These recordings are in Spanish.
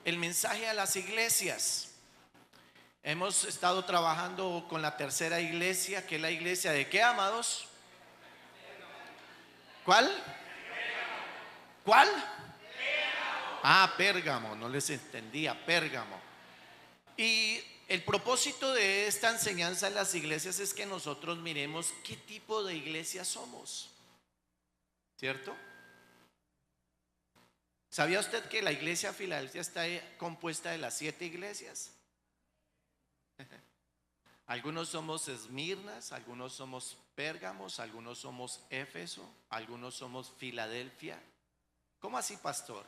el mensaje a las iglesias. Hemos estado trabajando con la tercera iglesia, que es la iglesia de ¿qué, amados? ¿Cuál? ¿Cuál? Ah, Pérgamo, no les entendía, Pérgamo. Y el propósito de esta enseñanza en las iglesias es que nosotros miremos qué tipo de iglesia somos, ¿cierto? ¿Sabía usted que la iglesia de Filadelfia está compuesta de las 7 iglesias? Algunos somos Esmirnas, algunos somos Pérgamos, algunos somos Éfeso, algunos somos Filadelfia. ¿Cómo así, pastor?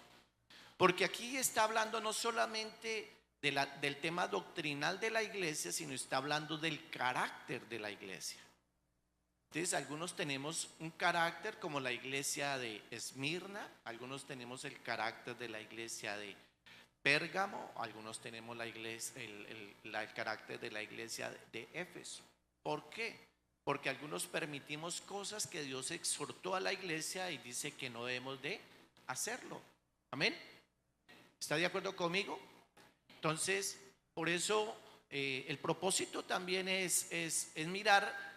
Porque aquí está hablando no solamente del tema doctrinal de la iglesia, sino está hablando del carácter de la iglesia. Entonces, algunos tenemos un carácter como la iglesia de Esmirna, algunos tenemos el carácter de la iglesia de Pérgamo, algunos tenemos la iglesia, el carácter de la iglesia de Éfeso. ¿Por qué? Porque algunos permitimos cosas que Dios exhortó a la iglesia y dice que no debemos de hacerlo. Amén. ¿Está de acuerdo conmigo? Entonces, por eso el propósito también es mirar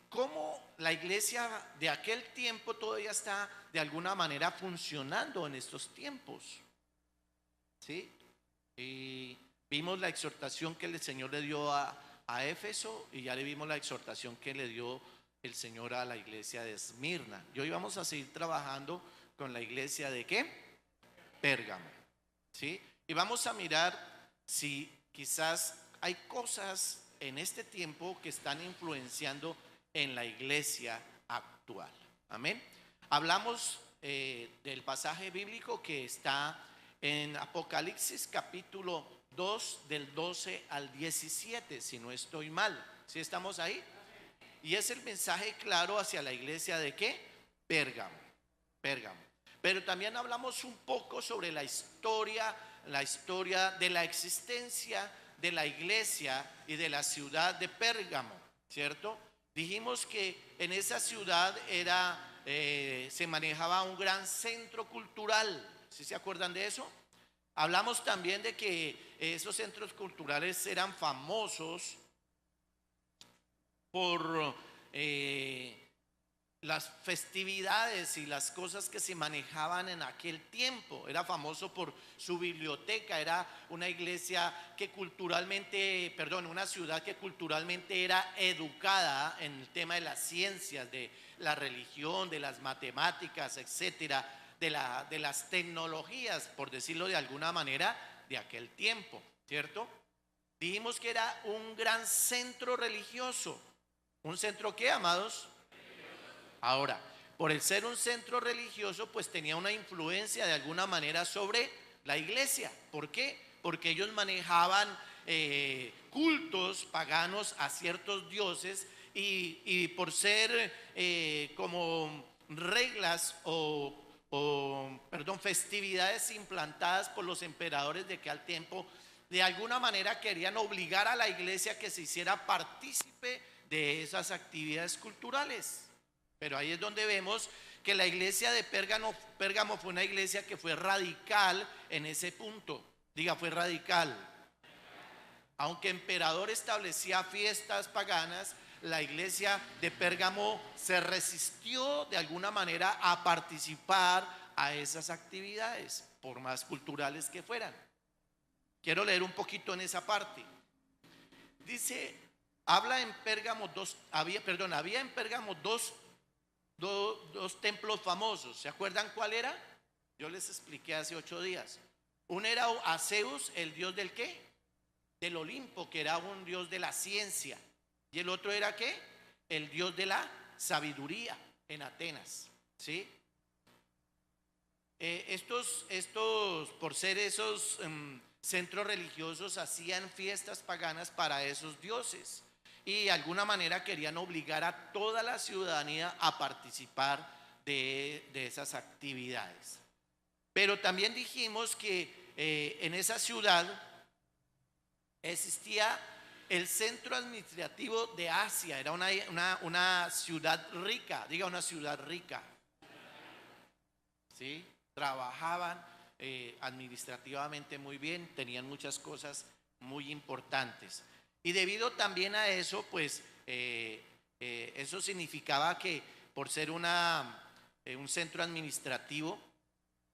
cómo la iglesia de aquel tiempo todavía está de alguna manera funcionando en estos tiempos. ¿Sí? Y vimos la exhortación que el Señor le dio a Éfeso, y ya le vimos la exhortación que le dio el Señor a la iglesia de Esmirna. Y hoy vamos a seguir trabajando con la iglesia de ¿qué? Pérgamo. ¿Sí? Y vamos a mirar si quizás hay cosas en este tiempo que están influenciando en la iglesia actual. Amén. Hablamos del pasaje bíblico que está en Apocalipsis capítulo 2 del 12 al 17, si no estoy mal. ¿Sí estamos ahí? Y es el mensaje claro hacia la iglesia de ¿qué? Pérgamo. Pérgamo. Pero también hablamos un poco sobre la historia de la existencia de la iglesia y de la ciudad de Pérgamo, ¿cierto? Dijimos que en esa ciudad se manejaba un gran centro cultural. ¿Sí se acuerdan de eso? Hablamos también de que esos centros culturales eran famosos por las festividades y las cosas que se manejaban en aquel tiempo. Era famoso por su biblioteca, era una iglesia que culturalmente, una ciudad que culturalmente era educada en el tema de las ciencias, de la religión, de las matemáticas, etcétera, de las tecnologías, por decirlo de alguna manera, de aquel tiempo, ¿cierto? Dijimos que era un gran centro religioso. ¿Un centro qué, amados? Ahora, por el ser un centro religioso, pues tenía una influencia de alguna manera sobre la iglesia. ¿Por qué? Porque ellos manejaban cultos paganos a ciertos dioses y por ser como reglas festividades implantadas por los emperadores de aquel tiempo, de alguna manera querían obligar a la iglesia que se hiciera partícipe de esas actividades culturales. Pero ahí es donde vemos que la iglesia de Pérgamo fue una iglesia que fue radical en ese punto. Diga, fue radical. Aunque el emperador establecía fiestas paganas, la iglesia de Pérgamo se resistió de alguna manera a participar a esas actividades, por más culturales que fueran. Quiero leer un poquito en esa parte. Dice, había en Pérgamo dos templos famosos. ¿Se acuerdan cuál era? Yo les expliqué hace 8 días. Uno era a Zeus, el dios del ¿qué? Del Olimpo, que era un dios de la ciencia. Y el otro era ¿qué? El dios de la sabiduría, en Atenas. ¿Sí? Estos, por ser esos centros religiosos, hacían fiestas paganas para esos dioses. Y de alguna manera querían obligar a toda la ciudadanía a participar de esas actividades. Pero también dijimos que en esa ciudad existía el centro administrativo de Asia. Era una ciudad rica. Diga, una ciudad rica. ¿Sí? Trabajaban administrativamente muy bien, tenían muchas cosas muy importantes. Y debido también a eso, pues eso significaba que por ser un centro administrativo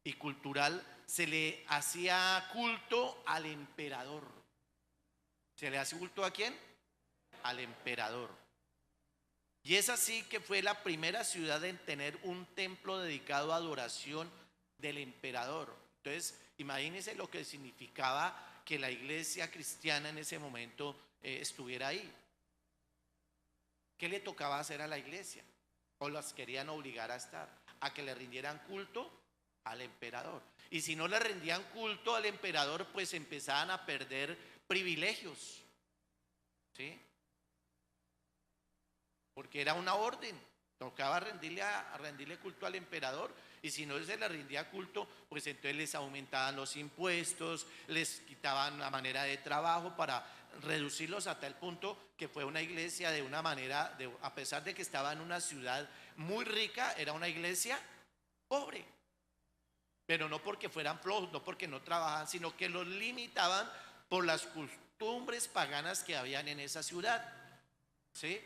y cultural, se le hacía culto al emperador. ¿Se le hace culto a quién? Al emperador. Y es así que fue la primera ciudad en tener un templo dedicado a adoración del emperador. Entonces, imagínense lo que significaba que la iglesia cristiana en ese momento estuviera ahí. ¿Qué le tocaba hacer a la iglesia? O las querían obligar a estar, a que le rindieran culto al emperador. Y si no le rendían culto al emperador, pues empezaban a perder privilegios, ¿sí? Porque era una orden, tocaba rendirle culto al emperador, y si no se le rendía culto, pues entonces les aumentaban los impuestos, les quitaban la manera de trabajo para reducirlos hasta el punto que fue una iglesia de una manera, a pesar de que estaba en una ciudad muy rica, era una iglesia pobre, pero no porque fueran flojos, no porque no trabajaban, sino que los limitaban por las costumbres paganas que habían en esa ciudad, ¿sí?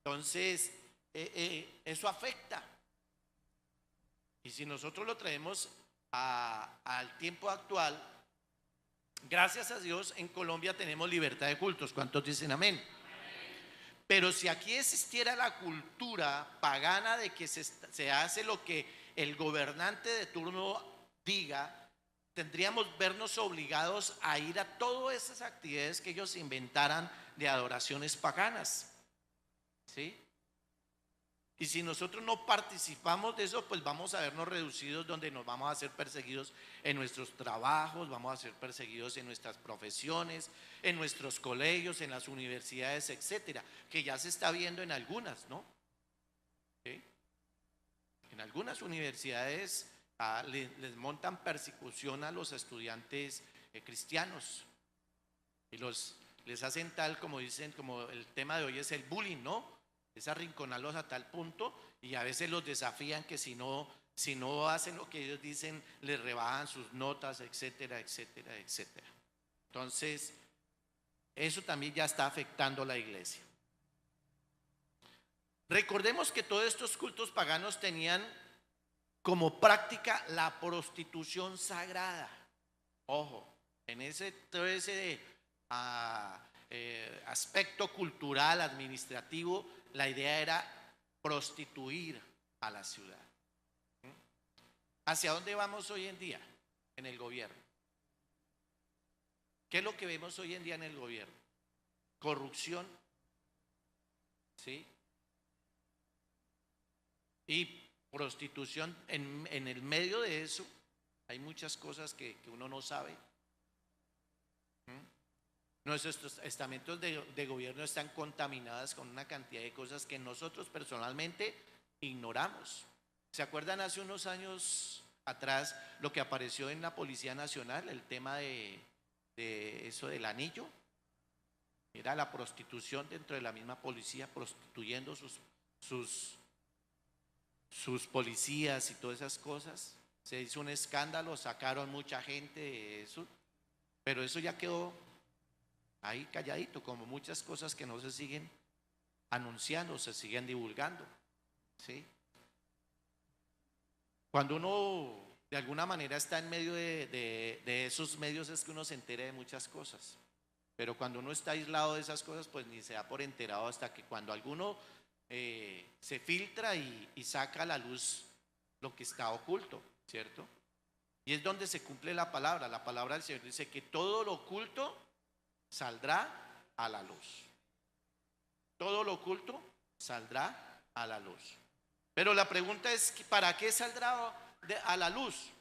Entonces, eso afecta. Y si nosotros lo traemos al tiempo actual, gracias a Dios en Colombia tenemos libertad de cultos. ¿Cuántos dicen amén? Pero si aquí existiera la cultura pagana de que se hace lo que el gobernante de turno diga, tendríamos vernos obligados a ir a todas esas actividades que ellos inventaran de adoraciones paganas, ¿sí? Y si nosotros no participamos de eso, pues vamos a vernos reducidos, donde nos vamos a ser perseguidos en nuestros trabajos, vamos a ser perseguidos en nuestras profesiones, en nuestros colegios, en las universidades, etcétera, que ya se está viendo en algunas, ¿no? ¿Sí? En algunas universidades les montan persecución a los estudiantes cristianos y les hacen tal, como dicen, como el tema de hoy es el bullying, ¿no? Es arrinconarlos a tal punto, y a veces los desafían que si no hacen lo que ellos dicen, les rebajan sus notas, etcétera, etcétera, etcétera. Entonces, eso también ya está afectando a la iglesia. Recordemos que todos estos cultos paganos tenían como práctica la prostitución sagrada. Ojo, en todo ese aspecto cultural, administrativo, la idea era prostituir a la ciudad. ¿Hacia dónde vamos hoy en día en el gobierno? ¿Qué es lo que vemos hoy en día en el gobierno? Corrupción, ¿sí? Y prostitución. En el medio de eso hay muchas cosas que uno no sabe. Nuestros estamentos de gobierno están contaminados con una cantidad de cosas que nosotros personalmente ignoramos. ¿Se acuerdan hace unos años atrás lo que apareció en la Policía Nacional, el tema de eso del anillo? Era la prostitución dentro de la misma policía, prostituyendo sus policías y todas esas cosas. Se hizo un escándalo, sacaron mucha gente de eso, pero eso ya quedó ahí calladito, como muchas cosas que no se siguen anunciando, se siguen divulgando, ¿sí? Cuando uno de alguna manera está en medio de esos medios, es que uno se entera de muchas cosas, pero cuando uno está aislado de esas cosas, pues ni se da por enterado, hasta que cuando alguno se filtra y saca a la luz lo que está oculto, ¿cierto? Y es donde se cumple la palabra del Señor dice que todo lo oculto saldrá a la luz. Todo lo oculto saldrá a la luz. Pero la pregunta es, ¿para qué saldrá a la luz?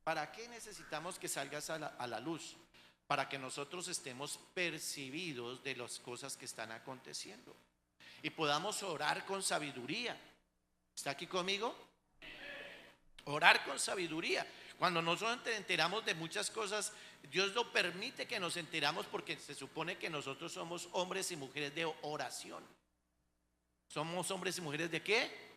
¿Para qué necesitamos que salgas a la luz? Para que nosotros estemos percibidos de las cosas que están aconteciendo y podamos orar con sabiduría. ¿Está aquí conmigo? Orar con sabiduría. Cuando nosotros enteramos de muchas cosas, Dios lo permite que nos enteramos, porque se supone que nosotros somos hombres y mujeres de oración. ¿Somos hombres y mujeres de qué?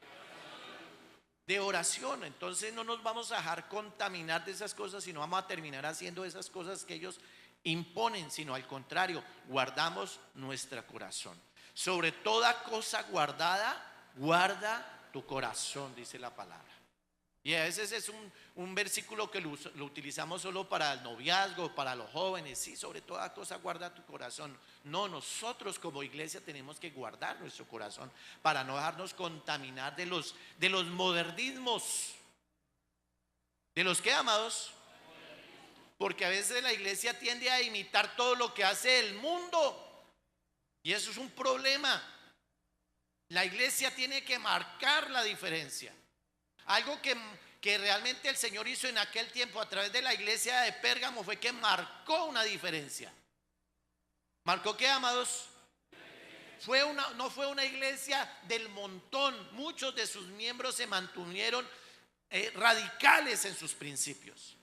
de oración. Entonces no nos vamos a dejar contaminar de esas cosas, sino vamos a terminar haciendo esas cosas que ellos imponen, sino al contrario, guardamos nuestro corazón. Sobre toda cosa guardada, guarda tu corazón, dice la palabra. Y a veces es un versículo que lo utilizamos solo para el noviazgo, para los jóvenes. Sí, sobre toda cosa guarda tu corazón. No, nosotros como iglesia tenemos que guardar nuestro corazón para no dejarnos contaminar de los modernismos. ¿De los qué, amados? Porque a veces la iglesia tiende a imitar todo lo que hace el mundo. Y eso es un problema. La iglesia tiene que marcar la diferencia. Algo que realmente el Señor hizo en aquel tiempo a través de la iglesia de Pérgamo fue que marcó una diferencia. ¿Marcó qué, amados? No fue una iglesia del montón. Muchos de sus miembros se mantuvieron radicales en sus principios.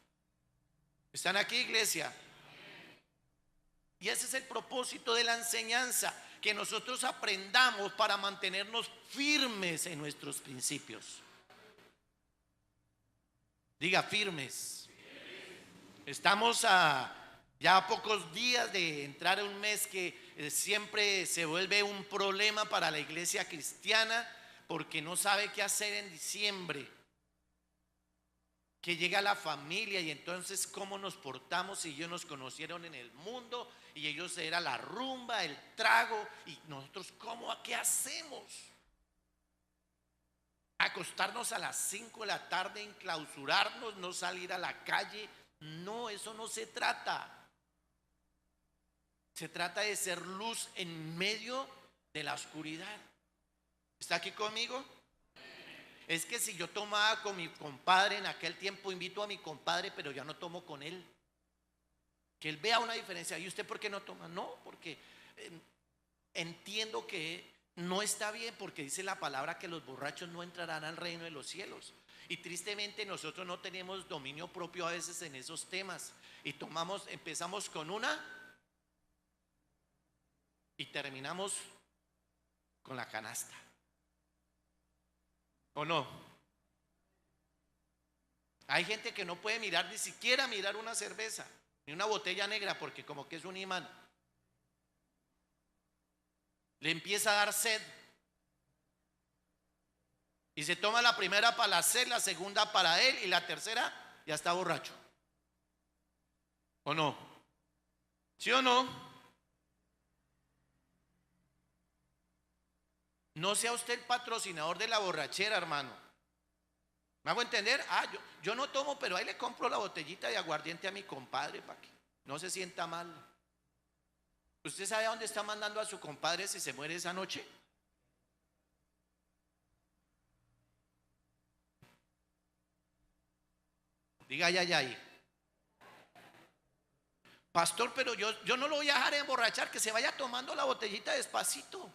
¿Están aquí, iglesia? Y ese es el propósito de la enseñanza, que nosotros aprendamos para mantenernos firmes en nuestros principios. Diga, firmes. Estamos ya a pocos días de entrar a un mes que siempre se vuelve un problema para la iglesia cristiana, porque no sabe qué hacer en diciembre. Que llega la familia y entonces cómo nos portamos si ellos nos conocieron en el mundo y ellos era la rumba, el trago, y nosotros ¿qué hacemos? Acostarnos a las 5 de la tarde, enclausurarnos, no salir a la calle. No, eso no se trata. Se trata de ser luz en medio de la oscuridad. ¿Está aquí conmigo? Es que si yo tomaba con mi compadre en aquel tiempo, invito a mi compadre, pero ya no tomo con él. Que él vea una diferencia. ¿Y usted por qué no toma? No, porque entiendo que no está bien, porque dice la palabra que los borrachos no entrarán al reino de los cielos. Y tristemente nosotros no tenemos dominio propio a veces en esos temas. Y empezamos con una y terminamos con la canasta. ¿O no? Hay gente que no puede mirar, ni siquiera mirar una cerveza, ni una botella negra, porque como que es un imán. Le empieza a dar sed. Y se toma la primera para la sed, la segunda para él y la tercera ya está borracho. ¿O no? ¿Sí o no? No sea usted el patrocinador de la borrachera, hermano. ¿Me hago entender? Yo no tomo, pero ahí le compro la botellita de aguardiente a mi compadre para que no se sienta mal. ¿Usted sabe a dónde está mandando a su compadre si se muere esa noche? Diga ay. Pastor, pero yo no lo voy a dejar emborrachar, que se vaya tomando la botellita despacito.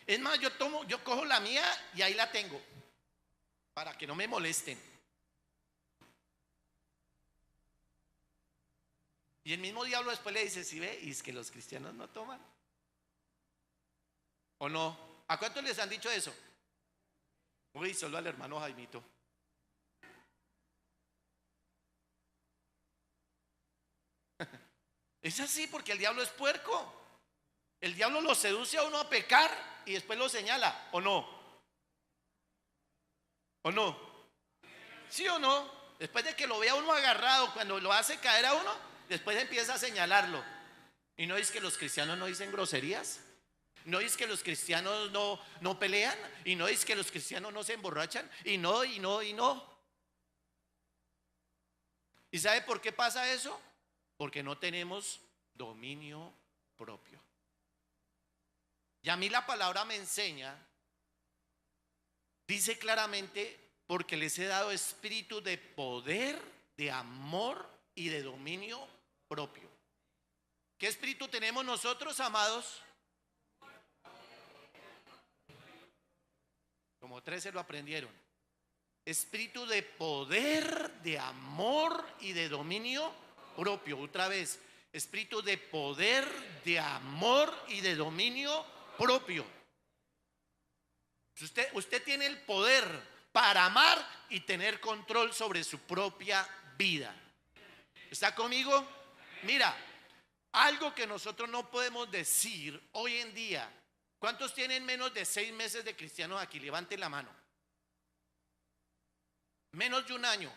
Es más, yo cojo la mía y ahí la tengo, para que no me molesten. Y el mismo diablo después le dice, ¿sí ve? Y es que los cristianos no toman. ¿O no? ¿A cuántos les han dicho eso? Uy, solo al hermano Jaimito. Es así porque el diablo es puerco. El diablo lo seduce a uno a pecar y después lo señala, ¿o no? ¿O no? ¿Sí o no? Después de que lo vea uno agarrado, cuando lo hace caer a uno, después empieza a señalarlo. ¿Y no es que los cristianos no dicen groserías? ¿No es que los cristianos no pelean? ¿Y no es que los cristianos no se emborrachan? ¿Y no? ¿Y sabe por qué pasa eso? Porque no tenemos dominio propio. Y a mí la palabra me enseña, dice claramente, porque les he dado espíritu de poder, de amor y de dominio propio. ¿Qué espíritu tenemos nosotros, amados? Como 13 lo aprendieron. Espíritu de poder, de amor y de dominio propio. Otra vez, espíritu de poder, de amor y de dominio propio. Usted tiene el poder para amar y tener control sobre su propia vida. ¿Está conmigo? Mira, algo que nosotros no podemos decir hoy en día. ¿Cuántos tienen menos de 6 meses de cristianos aquí? Levanten la mano. Menos de un año.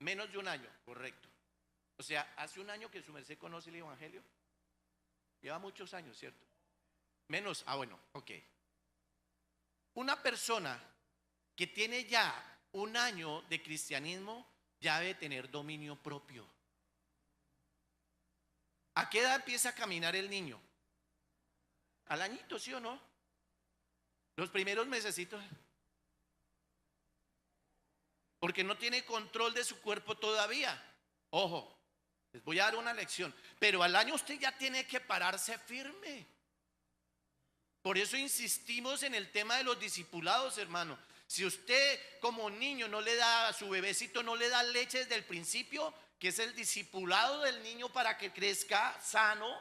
Menos de un año, correcto. O sea, hace un año que su merced conoce el evangelio. Lleva muchos años, ¿cierto? Menos, bueno, ok. Una persona que tiene ya un año de cristianismo ya debe tener dominio propio. ¿A qué edad empieza a caminar el niño? Al añito, ¿sí o no? Los primeros mesecitos. Porque no tiene control de su cuerpo todavía. Ojo, les voy a dar una lección. Pero al año usted ya tiene que pararse firme. Por eso insistimos en el tema de los discipulados, hermano. Si usted como niño no le da a su bebecito, no le da leche desde el principio, que es el discipulado del niño para que crezca sano,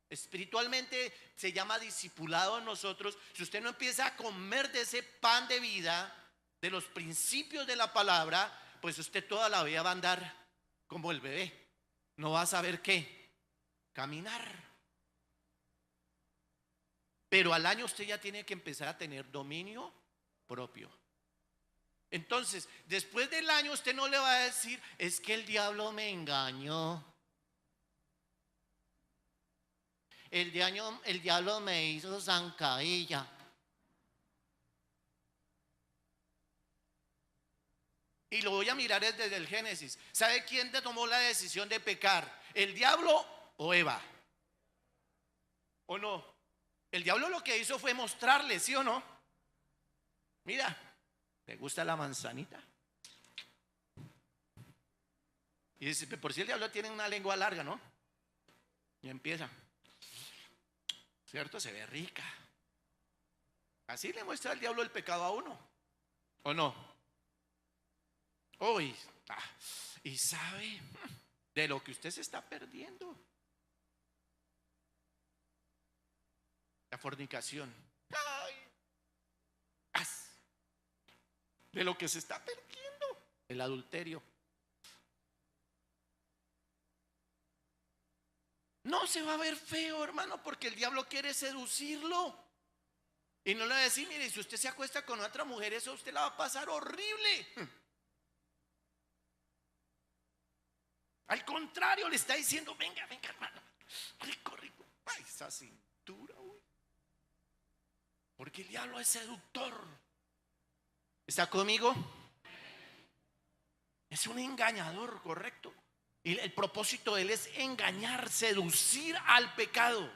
espiritualmente se llama discipulado en nosotros. Si usted no empieza a comer de ese pan de vida, de los principios de la palabra, pues usted toda la vida va a andar como el bebé. No va a saber qué, caminar. Pero al año usted ya tiene que empezar a tener dominio propio. Entonces, después del año usted no le va a decir, es que el diablo me engañó. El diablo me hizo zancadilla. Y lo voy a mirar desde el Génesis. ¿Sabe quién te tomó la decisión de pecar? ¿El diablo o Eva? ¿O no? El diablo lo que hizo fue mostrarle, ¿sí o no? Mira, ¿te gusta la manzanita? Y dice, por si el diablo tiene una lengua larga, ¿no? Y empieza, ¿cierto? Se ve rica. Así le muestra el diablo el pecado a uno, ¿o no? Uy, y sabe de lo que usted se está perdiendo. La fornicación. De lo que se está perdiendo. El adulterio. No se va a ver feo, hermano, porque el diablo quiere seducirlo. Y no le va a decir, mire, si usted se acuesta con otra mujer, eso a usted la va a pasar horrible. Al contrario, le está diciendo, venga, hermano, rico, rico. Ay, esa cintura, uy. Porque el diablo es seductor. ¿Está conmigo? Es un engañador, correcto. Y el propósito de él es engañar, seducir al pecado.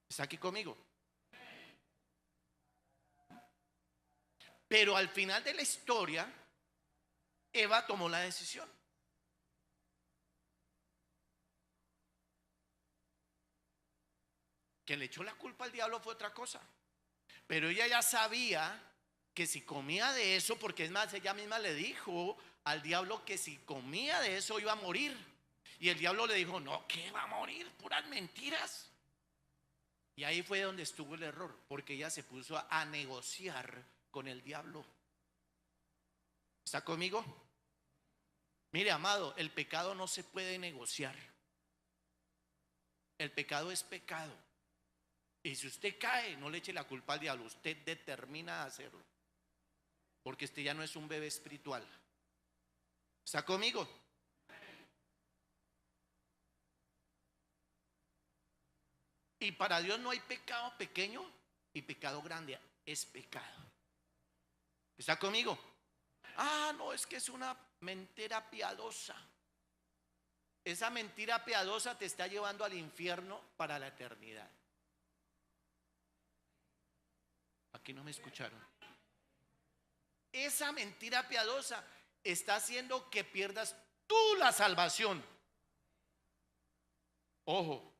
¿Está aquí conmigo? Pero al final de la historia, Eva tomó la decisión. Que le echó la culpa al diablo fue otra cosa. Pero ella ya sabía que si comía de eso, porque es más, ella misma le dijo al diablo que si comía de eso iba a morir. Y el diablo le dijo, no, ¿qué va a morir? Puras mentiras. Y ahí fue donde estuvo el error, porque ella se puso a negociar con el diablo. ¿Está conmigo? Mire, amado, el pecado no se puede negociar. El pecado es pecado. Y si usted cae, no le eche la culpa al diablo. Usted determina a hacerlo. Porque este ya no es un bebé espiritual. ¿Está conmigo? Y para Dios no hay pecado pequeño y pecado grande. Es pecado. ¿Está conmigo? No, es que es una mentira piadosa. Esa mentira piadosa te está llevando al infierno para la eternidad. Aquí no me escucharon. Esa mentira piadosa está haciendo que pierdas tú la salvación. Ojo,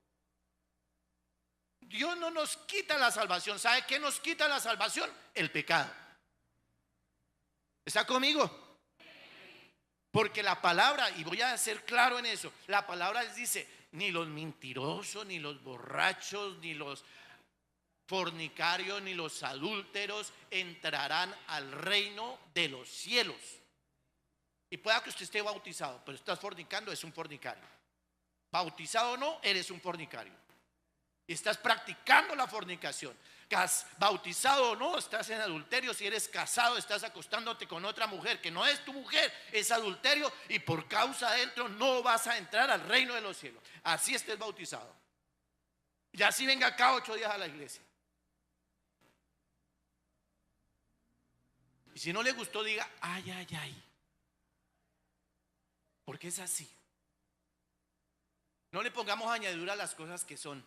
Dios no nos quita la salvación. ¿Sabe qué nos quita la salvación? El pecado. ¿Está conmigo? Porque la palabra, y voy a ser claro en eso, la palabra les dice, ni los mentirosos, ni los borrachos, ni los fornicarios, ni los adúlteros entrarán al reino de los cielos. Y pueda que usted esté bautizado, pero estás fornicando, es un fornicario. Bautizado o no, eres un fornicario. Y estás practicando la fornicación. Bautizado o no, estás en adulterio. Si eres casado, estás acostándote con otra mujer que no es tu mujer, es adulterio, y por causa de esto no vas a entrar al reino de los cielos. Así estés bautizado. Y así venga acá 8 días a la iglesia. Y si no le gustó, diga, ay, ay, ay. Porque es así. No le pongamos añadidura a las cosas que son.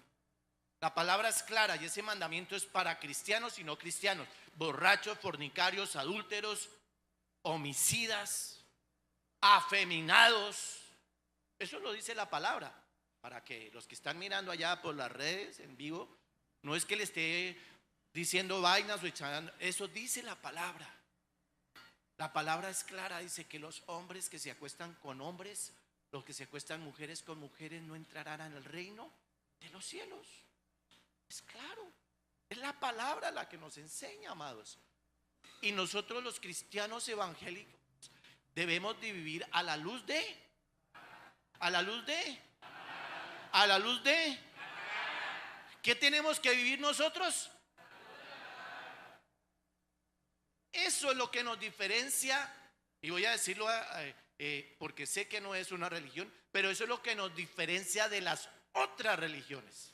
La palabra es clara y ese mandamiento es para cristianos y no cristianos. Borrachos, fornicarios, adúlteros, homicidas, afeminados. Eso lo dice la palabra. Para que los que están mirando allá por las redes en vivo, no es que le esté diciendo vainas o echando. Eso dice la palabra. La palabra es clara, dice que los hombres que se acuestan con hombres, los que se acuestan mujeres con mujeres, no entrarán en el reino de los cielos. Es claro, es la palabra la que nos enseña, amados. Y nosotros los cristianos evangélicos debemos de vivir a la luz de, ¿qué tenemos que vivir nosotros? Eso es lo que nos diferencia, y voy a decirlo porque sé que no es una religión, pero eso es lo que nos diferencia de las otras religiones.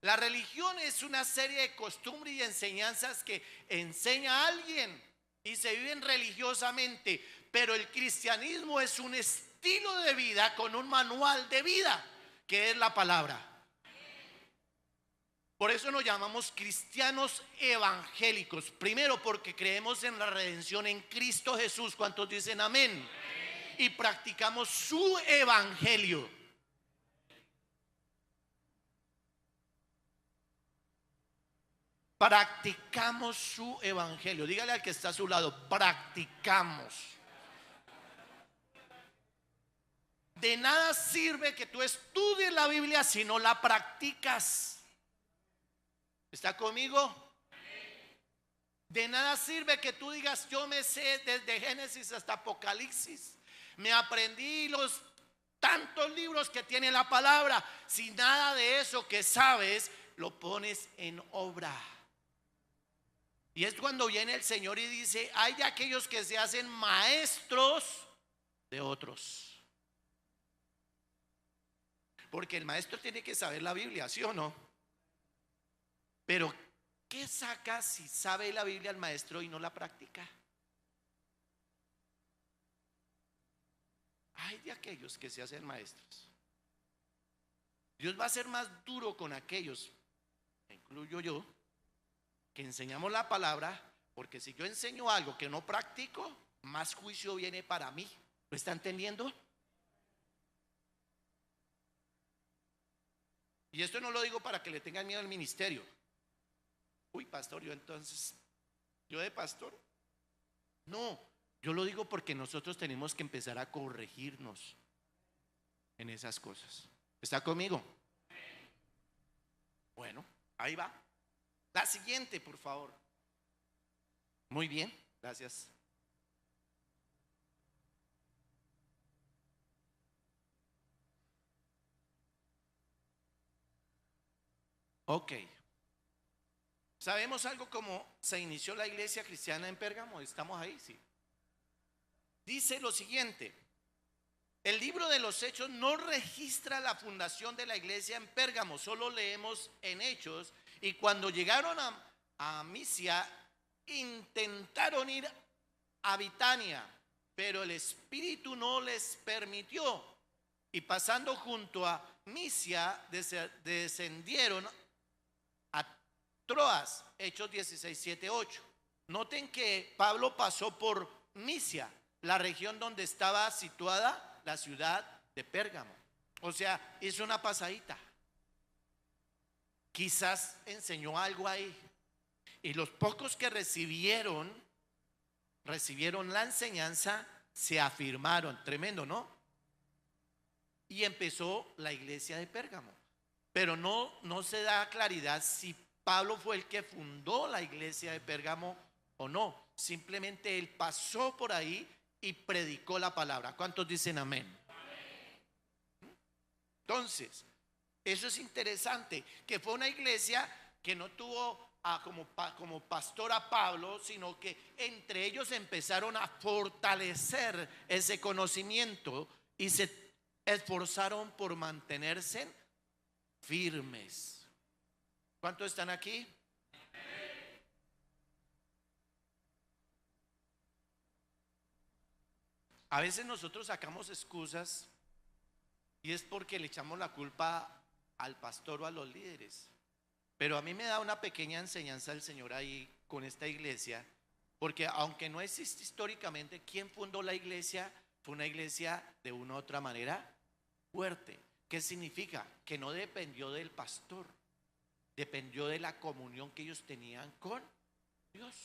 La religión es una serie de costumbres y enseñanzas que enseña a alguien y se viven religiosamente, pero el cristianismo es un estilo de vida con un manual de vida, que es la palabra. Por eso nos llamamos cristianos evangélicos. Primero, porque creemos en la redención en Cristo Jesús. ¿Cuántos dicen amén? Y practicamos su evangelio. Practicamos su evangelio. Dígale al que está a su lado, practicamos. De nada sirve que tú estudies la Biblia si no la practicas. ¿Está conmigo? De nada sirve que tú digas, yo me sé desde Génesis hasta Apocalipsis, me aprendí los tantos libros que tiene la palabra, si nada de eso que sabes lo pones en obra. Y es cuando viene el Señor y dice, hay de aquellos que se hacen maestros de otros. Porque el maestro tiene que saber la Biblia, ¿sí o no? Pero ¿qué saca si sabe la Biblia el maestro y no la practica? Hay de aquellos que se hacen maestros. Dios va a ser más duro con aquellos, me incluyo yo, que enseñamos la palabra, porque si yo enseño algo que no practico, más juicio viene para mí. ¿Lo está entendiendo? Y esto no lo digo para que le tengan miedo al ministerio. Uy, pastor, yo de pastor. No, yo lo digo porque nosotros tenemos que empezar a corregirnos en esas cosas. ¿Está conmigo? Bueno, ahí va. La siguiente, por favor. Muy bien, gracias. Ok. ¿Sabemos algo cómo se inició la iglesia cristiana en Pérgamo? ¿Estamos ahí? Sí. Dice lo siguiente: el libro de los Hechos no registra la fundación de la iglesia en Pérgamo, solo leemos en Hechos. Y cuando llegaron a Misia, intentaron ir a Bitania, pero el Espíritu no les permitió. Y pasando junto a Misia, descendieron a Troas. Hechos 16, 7, 8. Noten que Pablo pasó por Misia, la región donde estaba situada la ciudad de Pérgamo. O sea, hizo una pasadita. Quizás enseñó algo ahí. Y los pocos que recibieron la enseñanza, se afirmaron, tremendo, ¿no? Y empezó la iglesia de Pérgamo. Pero no se da claridad si Pablo fue el que fundó la iglesia de Pérgamo o no. Simplemente él pasó por ahí y predicó la palabra. ¿Cuántos dicen amén? Entonces, eso es interesante, que fue una iglesia que no tuvo como pastor a Pablo, sino que entre ellos empezaron a fortalecer ese conocimiento y se esforzaron por mantenerse firmes. ¿Cuántos están aquí? A veces nosotros sacamos excusas y es porque le echamos la culpa al pastor o a los líderes. Pero a mí me da una pequeña enseñanza el Señor ahí con esta iglesia, porque aunque no existe históricamente quién fundó la iglesia, fue una iglesia de una u otra manera fuerte. ¿Qué significa? Que no dependió del pastor, dependió de la comunión que ellos tenían con Dios.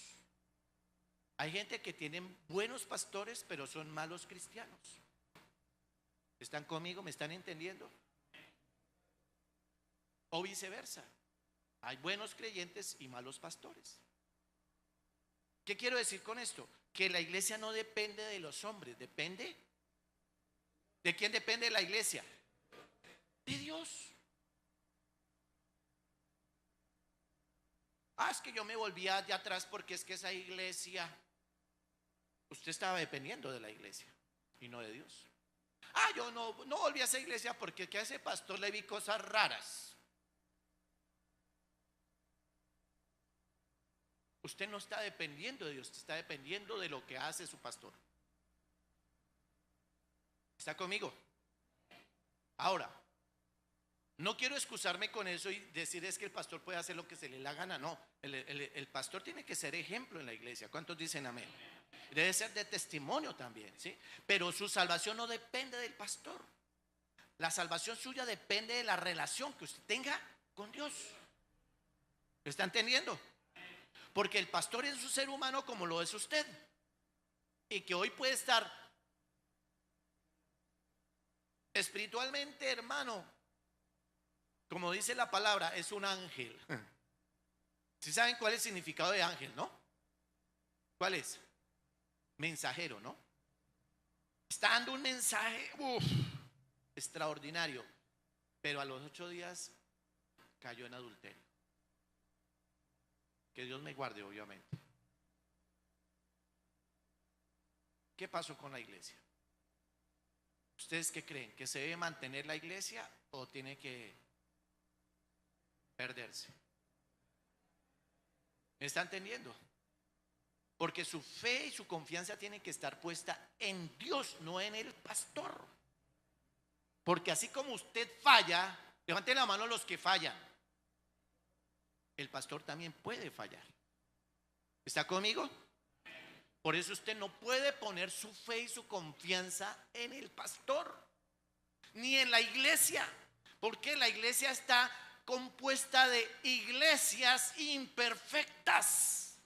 Hay gente que tienen buenos pastores, pero son malos cristianos. ¿Están conmigo? ¿Me están entendiendo? O viceversa. Hay buenos creyentes y malos pastores. ¿Qué quiero decir con esto? Que la iglesia no depende de los hombres, depende. ¿De quién depende la iglesia? De Dios. Es que yo me volvía de atrás porque es que esa iglesia, usted estaba dependiendo de la iglesia y no de Dios. Yo no volví a esa iglesia porque a ese pastor le vi cosas raras. Usted no está dependiendo de Dios, está dependiendo de lo que hace su pastor. ¿Está conmigo? Ahora, no quiero excusarme con eso y decir es que el pastor puede hacer lo que se le da gana. No, el pastor tiene que ser ejemplo en la iglesia. ¿Cuántos dicen amén? Debe ser de testimonio también, ¿sí? Pero su salvación no depende del pastor. La salvación suya depende de la relación que usted tenga con Dios. ¿Me está entendiendo? Porque el pastor es un ser humano como lo es usted. Y que hoy puede estar espiritualmente, hermano, como dice la palabra, es un ángel. ¿Sí saben cuál es el significado de ángel, no? ¿Cuál es? Mensajero, ¿no? Está dando un mensaje extraordinario, pero a los 8 días cayó en adulterio. Que Dios me guarde, obviamente. ¿Qué pasó con la iglesia? ¿Ustedes qué creen? ¿Que se debe mantener la iglesia o tiene que perderse? ¿Me está entendiendo? Porque su fe y su confianza tienen que estar puesta en Dios, no en el pastor. Porque así como usted falla, levanten la mano los que fallan. El pastor también puede fallar. ¿Está conmigo? Por eso usted no puede poner su fe y su confianza en el pastor, ni en la iglesia, porque la iglesia está compuesta de iglesias imperfectas.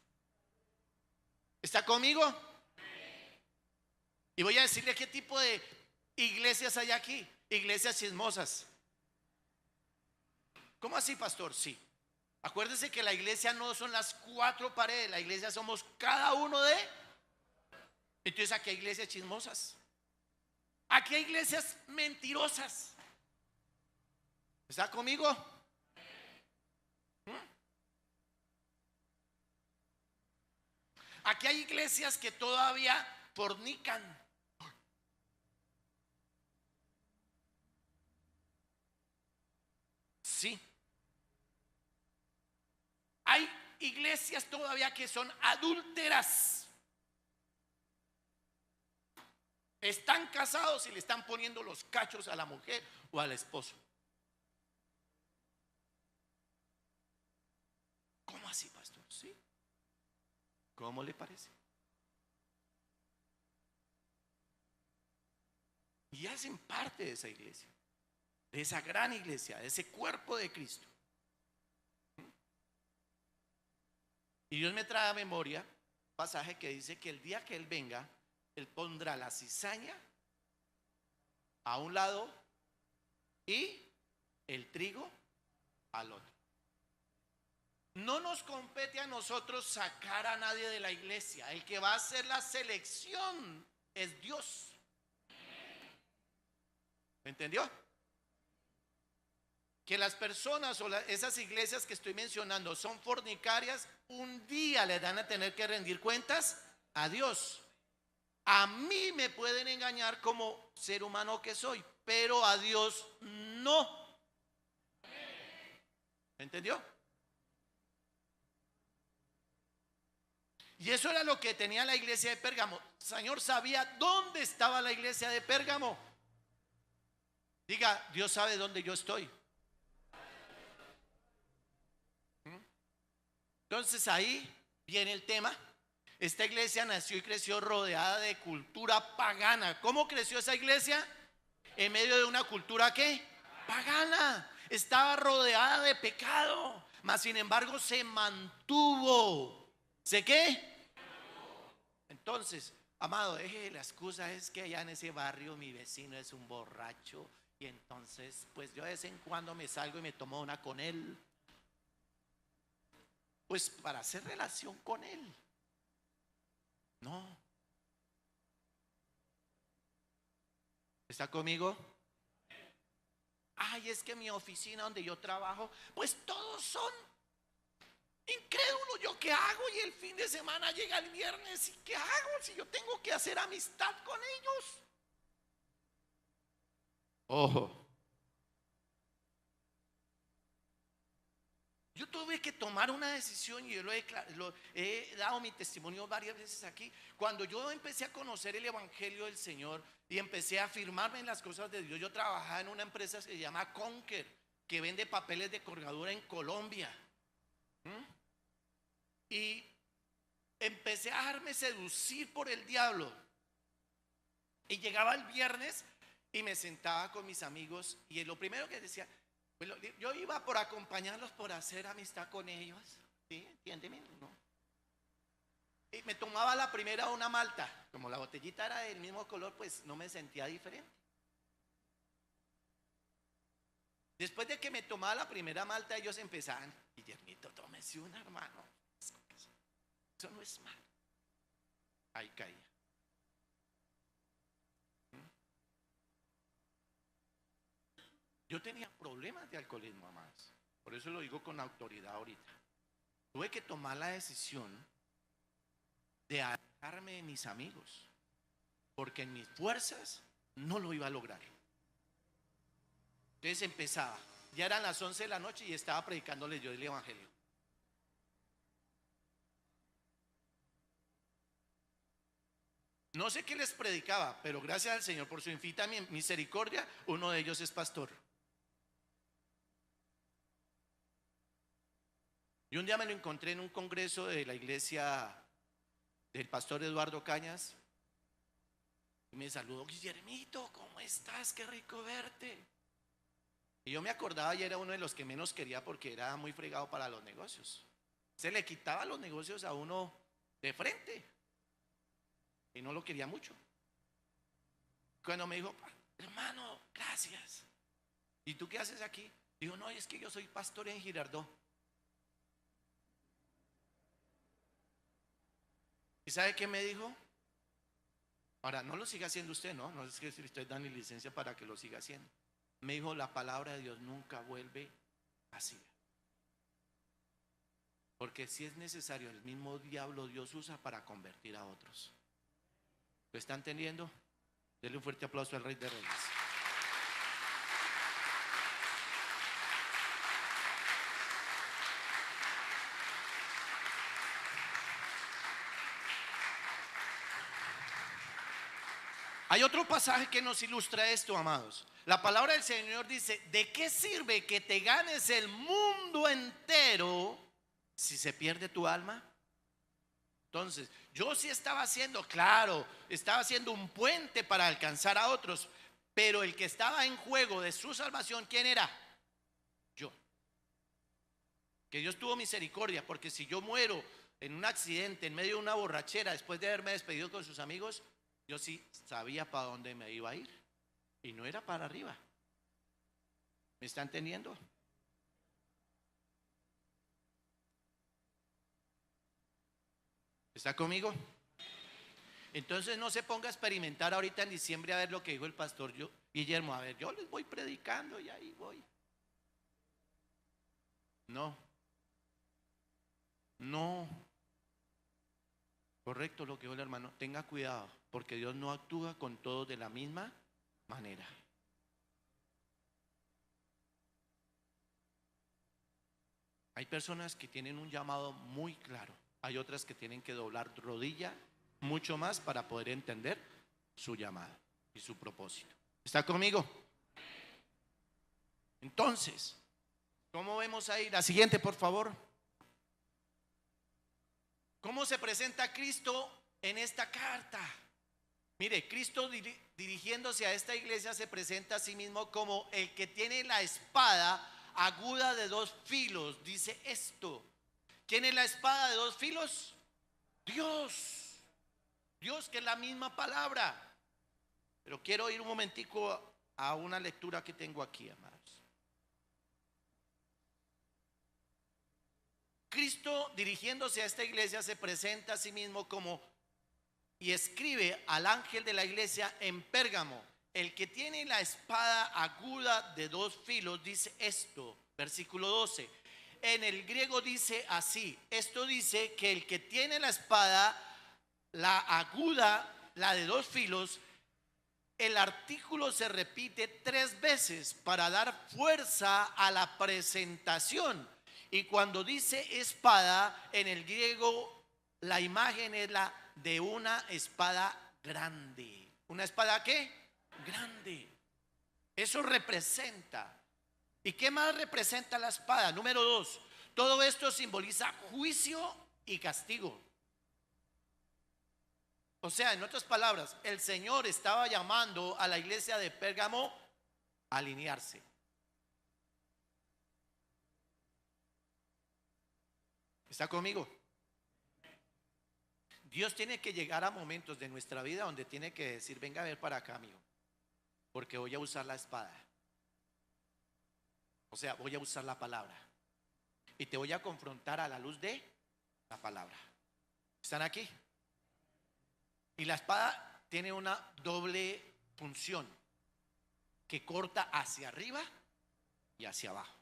¿Está conmigo? Y voy a decirle qué tipo de iglesias hay aquí. Iglesias chismosas. ¿Cómo así, pastor? Sí. Acuérdese que la iglesia no son las 4 paredes, la iglesia somos cada uno de. Entonces aquí hay iglesias chismosas. Aquí hay iglesias mentirosas. ¿Está conmigo? Aquí hay iglesias que todavía fornican. Sí. Hay iglesias todavía que son adúlteras. Están casados y le están poniendo los cachos a la mujer o al esposo. ¿Cómo así, pastor? Sí. ¿Cómo le parece? Y hacen parte de esa iglesia, de esa gran iglesia, de ese cuerpo de Cristo. Y Dios me trae a memoria un pasaje que dice que el día que Él venga, Él pondrá la cizaña a un lado y el trigo al otro. No nos compete a nosotros sacar a nadie de la iglesia. El que va a hacer la selección es Dios. ¿Me entendió? Que las personas o esas iglesias que estoy mencionando son fornicarias, un día le dan a tener que rendir cuentas a Dios. A mí me pueden engañar como ser humano que soy, pero a Dios no. ¿Me entendió? Y eso era lo que tenía la iglesia de Pérgamo. El Señor sabía dónde estaba la iglesia de Pérgamo. Diga, Dios sabe dónde yo estoy. Entonces ahí viene el tema. Esta iglesia nació y creció rodeada de cultura pagana. ¿Cómo creció esa iglesia? En medio de una cultura ¿qué? Pagana. Estaba rodeada de pecado, mas sin embargo se mantuvo. ¿Sé qué? Entonces, amado, la excusa es que allá en ese barrio mi vecino es un borracho y entonces pues yo de vez en cuando me salgo y me tomo una con él. Pues para hacer relación con él. No. ¿Está conmigo? Ay, es que mi oficina donde yo trabajo, pues todos son incrédulos. ¿Yo qué hago? Y el fin de semana llega el viernes, ¿y qué hago si yo tengo que hacer amistad con ellos? Ojo. Yo tuve que tomar una decisión y yo lo he dado mi testimonio varias veces aquí. Cuando yo empecé a conocer el evangelio del Señor y empecé a afirmarme en las cosas de Dios, yo trabajaba en una empresa que se llama Conquer, que vende papeles de colgadura en Colombia. Y empecé a dejarme seducir por el diablo. Y llegaba el viernes y me sentaba con mis amigos y lo primero que decía, pues yo iba por acompañarlos, por hacer amistad con ellos, ¿sí? ¿Entiéndeme? ¿No? Y me tomaba la primera una malta. Como la botellita era del mismo color, pues no me sentía diferente. Después de que me tomaba la primera malta, ellos empezaban, Guillermito, tómese una, hermano. Eso no es malo. Ahí caía. Yo tenía problemas de alcoholismo, más. Por eso lo digo con autoridad ahorita. Tuve que tomar la decisión de alejarme de mis amigos, porque en mis fuerzas no lo iba a lograr. Entonces empezaba, ya eran las 11 de la noche y estaba predicándoles yo el evangelio. No sé qué les predicaba, pero gracias al Señor por su infinita misericordia, uno de ellos es pastor. Y un día me lo encontré en un congreso de la iglesia del pastor Eduardo Cañas. Y me saludó, Guillermito, ¿cómo estás? Qué rico verte. Y yo me acordaba y era uno de los que menos quería porque era muy fregado para los negocios. Se le quitaba los negocios a uno de frente. Y no lo quería mucho. Cuando me dijo, hermano, gracias. ¿Y tú qué haces aquí? Digo, no, es que yo soy pastor en Girardot. ¿Y sabe qué me dijo? Ahora, no lo siga haciendo usted, ¿no? No es que si usted da ni licencia para que lo siga haciendo. Me dijo, la palabra de Dios nunca vuelve vacía. Porque si es necesario, el mismo diablo Dios usa para convertir a otros. ¿Lo están entendiendo? Denle un fuerte aplauso al Rey de Reyes. Hay otro pasaje que nos ilustra esto, amados. La palabra del Señor dice, ¿de qué sirve que te ganes el mundo entero si se pierde tu alma? Entonces, yo sí estaba haciendo, claro, estaba haciendo un puente para alcanzar a otros, pero el que estaba en juego de su salvación, ¿quién era? Yo. Que Dios tuvo misericordia, porque si yo muero en un accidente, en medio de una borrachera, después de haberme despedido con sus amigos, Yo sí sabía para dónde me iba a ir y no era para arriba. ¿Me está entendiendo? ¿Está conmigo? Entonces no se ponga a experimentar ahorita en diciembre a ver lo que dijo el pastor Guillermo. A ver, yo les voy predicando y ahí voy. No, no. Correcto lo que dijo el hermano. Tenga cuidado, porque Dios no actúa con todos de la misma manera. Hay personas que tienen un llamado muy claro. Hay otras que tienen que doblar rodilla mucho más para poder entender su llamado y su propósito. ¿Está conmigo? Entonces, ¿cómo vemos ahí? La siguiente, por favor. ¿Cómo se presenta Cristo en esta carta? Mire, Cristo dirigiéndose a esta iglesia se presenta a sí mismo como el que tiene la espada aguda de dos filos. Dice esto. ¿Quién es la espada de dos filos? Dios. Dios, que es la misma palabra. Pero quiero ir un momentico a una lectura que tengo aquí, amados. Cristo dirigiéndose a esta iglesia se presenta a sí mismo como y escribe al ángel de la iglesia en Pérgamo: el que tiene la espada aguda de dos filos dice esto, versículo 12. En el griego dice así, esto dice que el que tiene la espada, la aguda, la de dos filos, el artículo se repite 3 veces para dar fuerza a la presentación. Y cuando dice espada, en el griego la imagen es la de una espada grande. ¿Una espada qué? Grande. Eso representa. ¿Y qué más representa la espada? Número 2. Todo esto simboliza juicio y castigo. O sea, en otras palabras, el Señor estaba llamando a la iglesia de Pérgamo a alinearse. ¿Está conmigo? Dios tiene que llegar a momentos de nuestra vida donde tiene que decir: venga a ver para acá, amigo, porque voy a usar la espada. O sea, voy a usar la palabra y te voy a confrontar a la luz de la palabra. ¿Están aquí? Y la espada tiene una doble función, que corta hacia arriba y hacia abajo,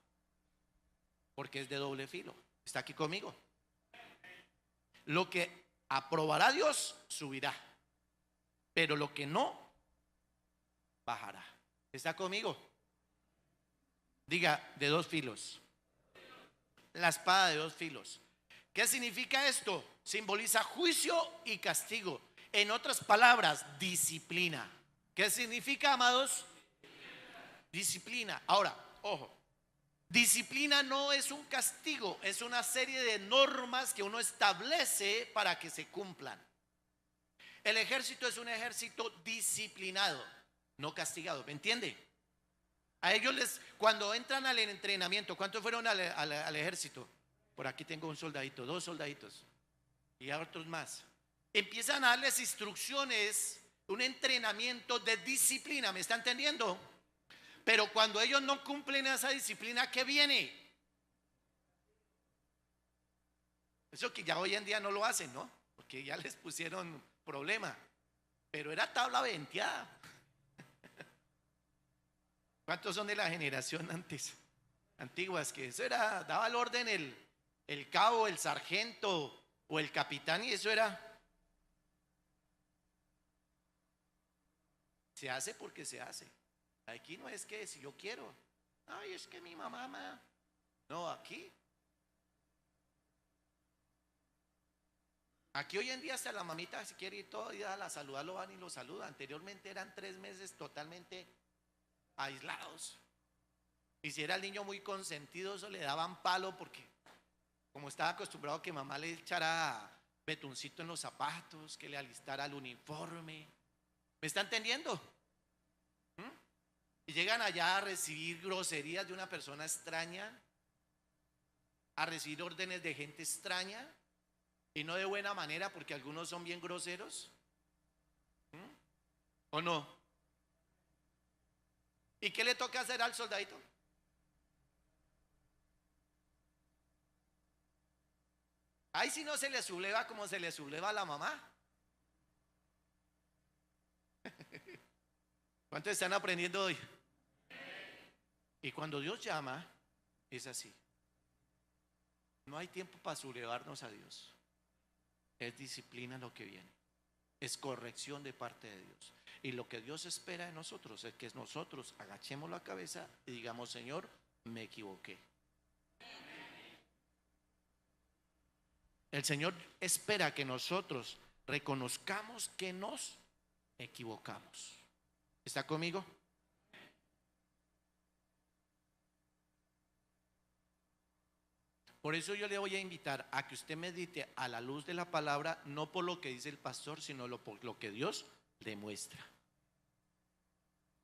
porque es de doble filo. ¿Está aquí conmigo? Lo que aprobará Dios subirá, pero lo que no bajará. ¿Está conmigo? Diga: de dos filos. La espada de dos filos. ¿Qué significa esto? Simboliza juicio y castigo. En otras palabras, disciplina. ¿Qué significa, amados? Disciplina. Ahora, ojo. Disciplina no es un castigo, es una serie de normas que uno establece para que se cumplan. El ejército es un ejército disciplinado, no castigado, ¿me entiende? A ellos cuando entran al entrenamiento, ¿cuántos fueron al ejército? Por aquí tengo un soldadito, 2 soldaditos y a otros más. Empiezan a darles instrucciones, un entrenamiento de disciplina, ¿me está entendiendo? Pero cuando ellos no cumplen esa disciplina, ¿qué viene? Eso que ya hoy en día no lo hacen, ¿no? Porque ya les pusieron problema. Pero era tabla venteada. ¿Cuántos son de la generación antiguas? Que eso era, daba el orden el cabo, el sargento o el capitán, y eso era. Se hace porque se hace. Aquí no es que si yo quiero, ay, es que mi mamá. No, aquí hoy en día hasta la mamita, si quiere ir todo día a la saludar, lo van y lo saludan. Anteriormente eran 3 meses totalmente aislados. Y si era el niño muy consentido, eso le daban palo, porque como estaba acostumbrado que mamá le echara betuncito en los zapatos, que le alistara el uniforme. ¿Me está entendiendo? Y llegan allá a recibir groserías de una persona extraña, a recibir órdenes de gente extraña, y no de buena manera, porque algunos son bien groseros. ¿O no? ¿Y qué le toca hacer al soldadito? Ahí si no se le subleva como se le subleva a la mamá. ¿Cuántos están aprendiendo hoy? Y cuando Dios llama, es así. No hay tiempo para sublevarnos a Dios. Es disciplina lo que viene. Es corrección de parte de Dios. Y lo que Dios espera de nosotros es que nosotros agachemos la cabeza y digamos: Señor, me equivoqué. El Señor espera que nosotros reconozcamos que nos equivocamos. ¿Está conmigo? Por eso yo le voy a invitar a que usted medite a la luz de la palabra, no por lo que dice el pastor, sino por lo que Dios demuestra.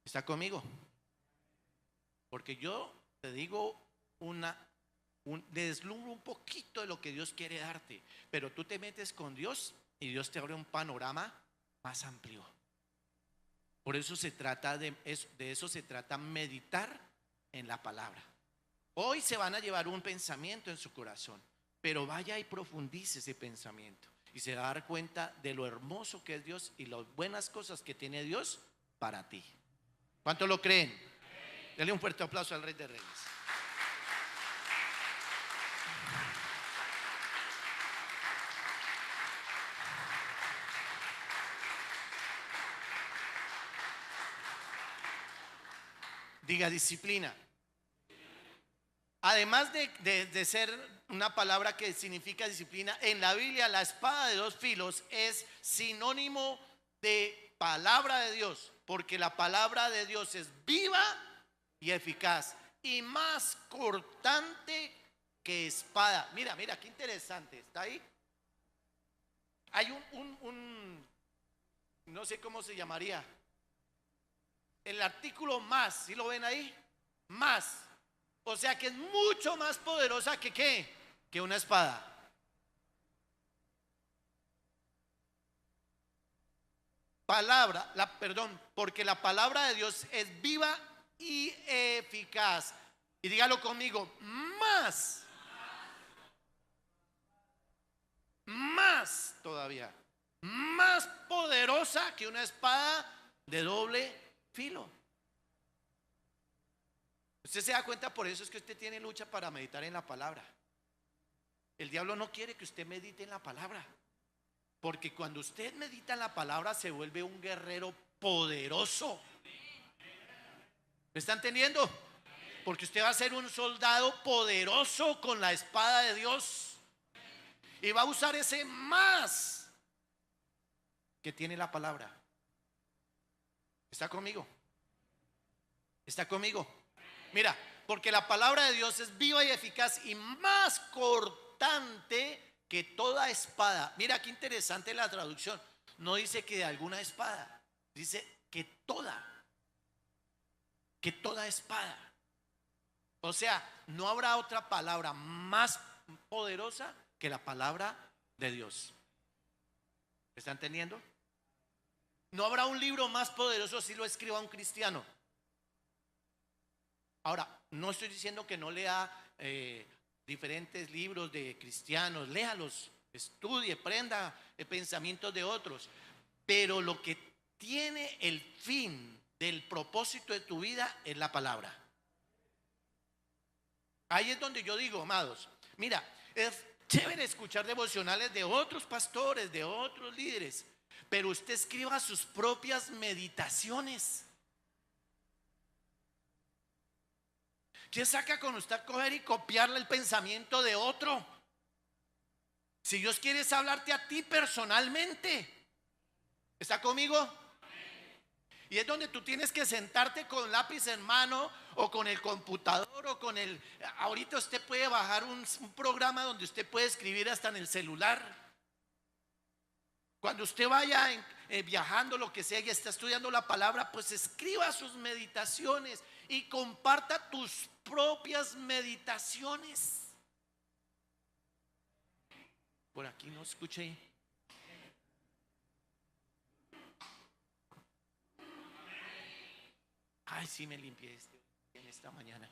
¿Está conmigo? Porque yo te digo deslumbro un poquito de lo que Dios quiere darte, pero tú te metes con Dios y Dios te abre un panorama más amplio. Por eso se trata de eso se trata meditar en la palabra. Hoy se van a llevar un pensamiento en su corazón, pero vaya y profundice ese pensamiento y se va a dar cuenta de lo hermoso que es Dios y las buenas cosas que tiene Dios para ti. ¿Cuántos lo creen? Dale un fuerte aplauso al Rey de Reyes. Diga disciplina. Además de ser una palabra que significa disciplina, en la Biblia la espada de dos filos es sinónimo de palabra de Dios, porque la palabra de Dios es viva y eficaz y más cortante que espada. Mira, mira, qué interesante, ¿está ahí? Hay no sé cómo se llamaría, el artículo más, ¿sí lo ven ahí? Más. O sea que es mucho más poderosa que ¿qué? Que una espada. Perdón, porque la palabra de Dios es viva y eficaz. Y dígalo conmigo, más todavía, más poderosa que una espada de doble filo. Usted se da cuenta, por eso es que usted tiene lucha para meditar en la palabra. El diablo no quiere que usted medite en la palabra, porque cuando usted medita en la palabra se vuelve un guerrero poderoso. ¿Me está entendiendo? Porque usted va a ser un soldado poderoso con la espada de Dios y va a usar ese más que tiene la palabra. ¿Está conmigo? ¿Está conmigo? Mira, porque la palabra de Dios es viva y eficaz y más cortante que toda espada. Mira qué interesante la traducción. No dice que de alguna espada, dice que toda espada. O sea, no habrá otra palabra más poderosa que la palabra de Dios. ¿Me están entendiendo? No habrá un libro más poderoso si lo escriba un cristiano. Ahora, no estoy diciendo que no lea diferentes libros de cristianos, léalos, estudie, prenda el pensamiento de otros, pero lo que tiene el fin del propósito de tu vida es la palabra. Ahí es donde yo digo, amados, mira, es chévere escuchar devocionales de otros pastores, de otros líderes, pero usted escriba sus propias meditaciones. ¿Qué saca con usted coger y copiarle el pensamiento de otro? Si Dios quiere hablarte a ti personalmente. ¿Está conmigo? Y es donde tú tienes que sentarte con lápiz en mano o con el computador o con el... Ahorita usted puede bajar un programa donde usted puede escribir hasta en el celular. Cuando usted vaya viajando, lo que sea, y está estudiando la palabra, pues escriba sus meditaciones y comparta tus propias meditaciones. Por aquí no escuché. Ay, sí me limpié en esta mañana.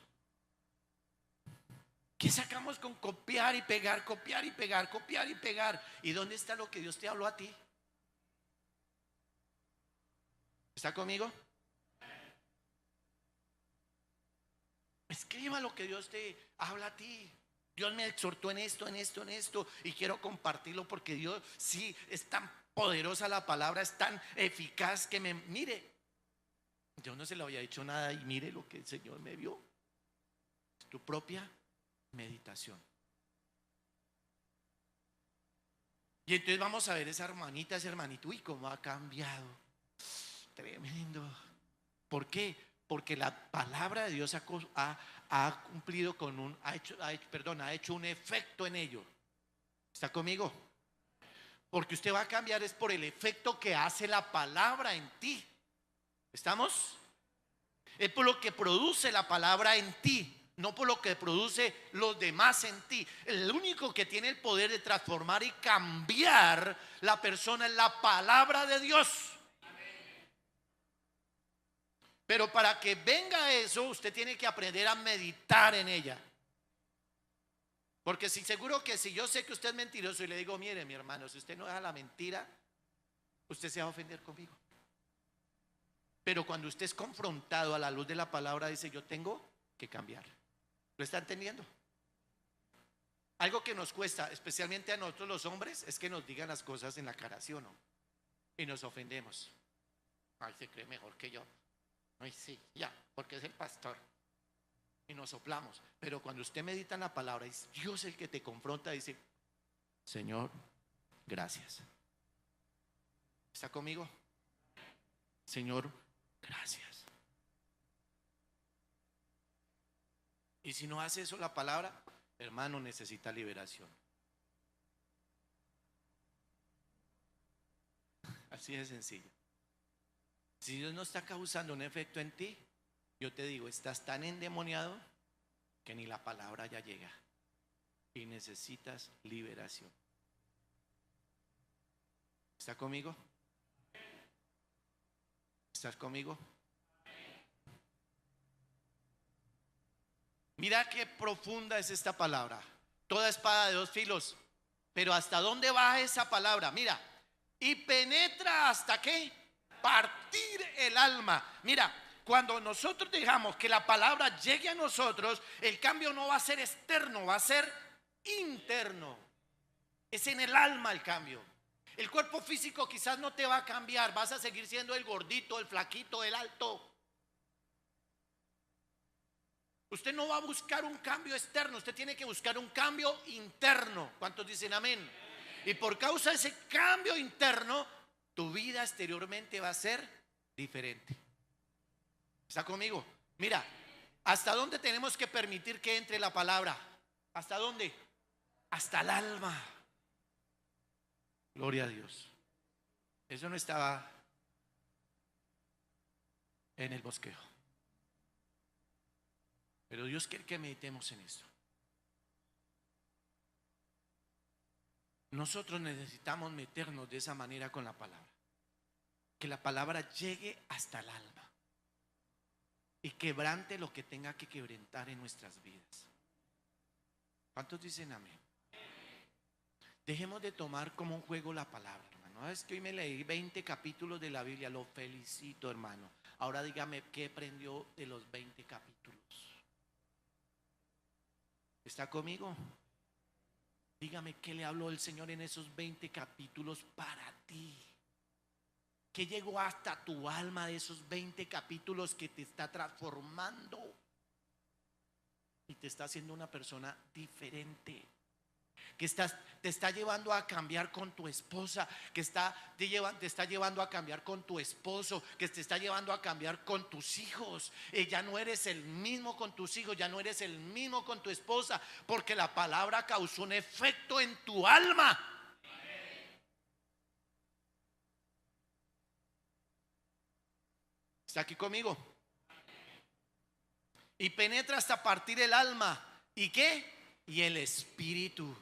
¿Qué sacamos con copiar y pegar, copiar y pegar, copiar y pegar? ¿Y dónde está lo que Dios te habló a ti? ¿Está conmigo? Escriba lo que Dios te habla a ti. Dios me exhortó en esto, en esto, en esto, y quiero compartirlo porque Dios sí es tan poderosa la palabra, es tan eficaz que mire, yo no se le había dicho nada y mire lo que el Señor me vio. Es tu propia meditación. Y entonces vamos a ver esa hermanita, ese hermanito, uy, cómo ha cambiado. Tremendo. ¿Por qué? Porque la palabra de Dios ha cumplido con ha hecho un efecto en ello. ¿Está conmigo? Porque usted va a cambiar es por el efecto que hace la palabra en ti. ¿Estamos? Es por lo que produce la palabra en ti, no por lo que produce los demás en ti. El único que tiene el poder de transformar y cambiar la persona es la palabra de Dios. Pero para que venga eso, usted tiene que aprender a meditar en ella. Porque si seguro que si yo sé que usted es mentiroso y le digo, mire mi hermano, si usted no deja la mentira, usted se va a ofender conmigo. Pero cuando usted es confrontado a la luz de la palabra, dice, yo tengo que cambiar. ¿Lo está entendiendo? Algo que nos cuesta, especialmente a nosotros los hombres, es que nos digan las cosas en la cara, ¿sí o no? Y nos ofendemos. Ay, se cree mejor que yo. Ay, sí, ya, porque es el pastor. Y nos soplamos. Pero cuando usted medita en la palabra, es Dios el que te confronta, dice, Señor, gracias. ¿Está conmigo? Señor, gracias. Y si no hace eso la palabra, hermano, necesita liberación. Así de sencillo. Si Dios no está causando un efecto en ti, yo te digo, estás tan endemoniado que ni la palabra ya llega. Y necesitas liberación. ¿Está conmigo? ¿Estás conmigo? Mira qué profunda es esta palabra. Toda espada de dos filos. Pero ¿hasta dónde va esa palabra? Mira. Y penetra hasta qué? Partir el alma. Mira, cuando nosotros dejamos que la palabra llegue a nosotros, el cambio no va a ser externo, va a ser interno. Es en el alma el cambio. El cuerpo físico quizás no te va a cambiar, vas a seguir siendo el gordito, el flaquito, el alto. Usted no va a buscar un cambio externo, usted tiene que buscar un cambio interno. ¿Cuántos dicen amén? Y por causa de ese cambio interno, tu vida exteriormente va a ser diferente. ¿Está conmigo? Mira, ¿hasta dónde tenemos que permitir que entre la palabra? ¿Hasta dónde? Hasta el alma. Gloria a Dios. Eso no estaba en el bosquejo. Pero Dios quiere que meditemos en esto. Nosotros necesitamos meternos de esa manera con la palabra. Que la palabra llegue hasta el alma. Y quebrante lo que tenga que quebrantar en nuestras vidas. ¿Cuántos dicen amén? Dejemos de tomar como un juego la palabra, hermano. Es que hoy me leí 20 capítulos de la Biblia. Lo felicito, hermano. Ahora dígame qué aprendió de los 20 capítulos. ¿Está conmigo? Dígame qué le habló el Señor en esos 20 capítulos para ti. ¿Qué llegó hasta tu alma de esos 20 capítulos que te está transformando? Y te está haciendo una persona diferente. Que te está llevando a cambiar con tu esposa, que te está llevando a cambiar con tu esposo, que te está llevando a cambiar con tus hijos. Ya no eres el mismo con tus hijos, ya no eres el mismo con tu esposa, porque la palabra causó un efecto en tu alma. ¿Está aquí conmigo? Y penetra hasta partir el alma. ¿Y qué? Y el espíritu.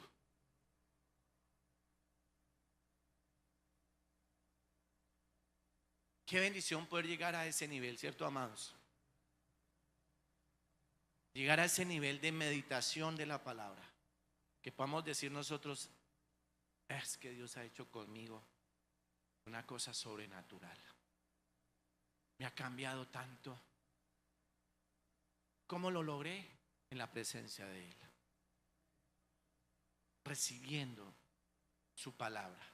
Qué bendición poder llegar a ese nivel, ¿cierto, amados? Llegar a ese nivel de meditación de la palabra, que podamos decir nosotros, es que Dios ha hecho conmigo una cosa sobrenatural. Me ha cambiado tanto. ¿Cómo lo logré? En la presencia de Él, recibiendo su palabra,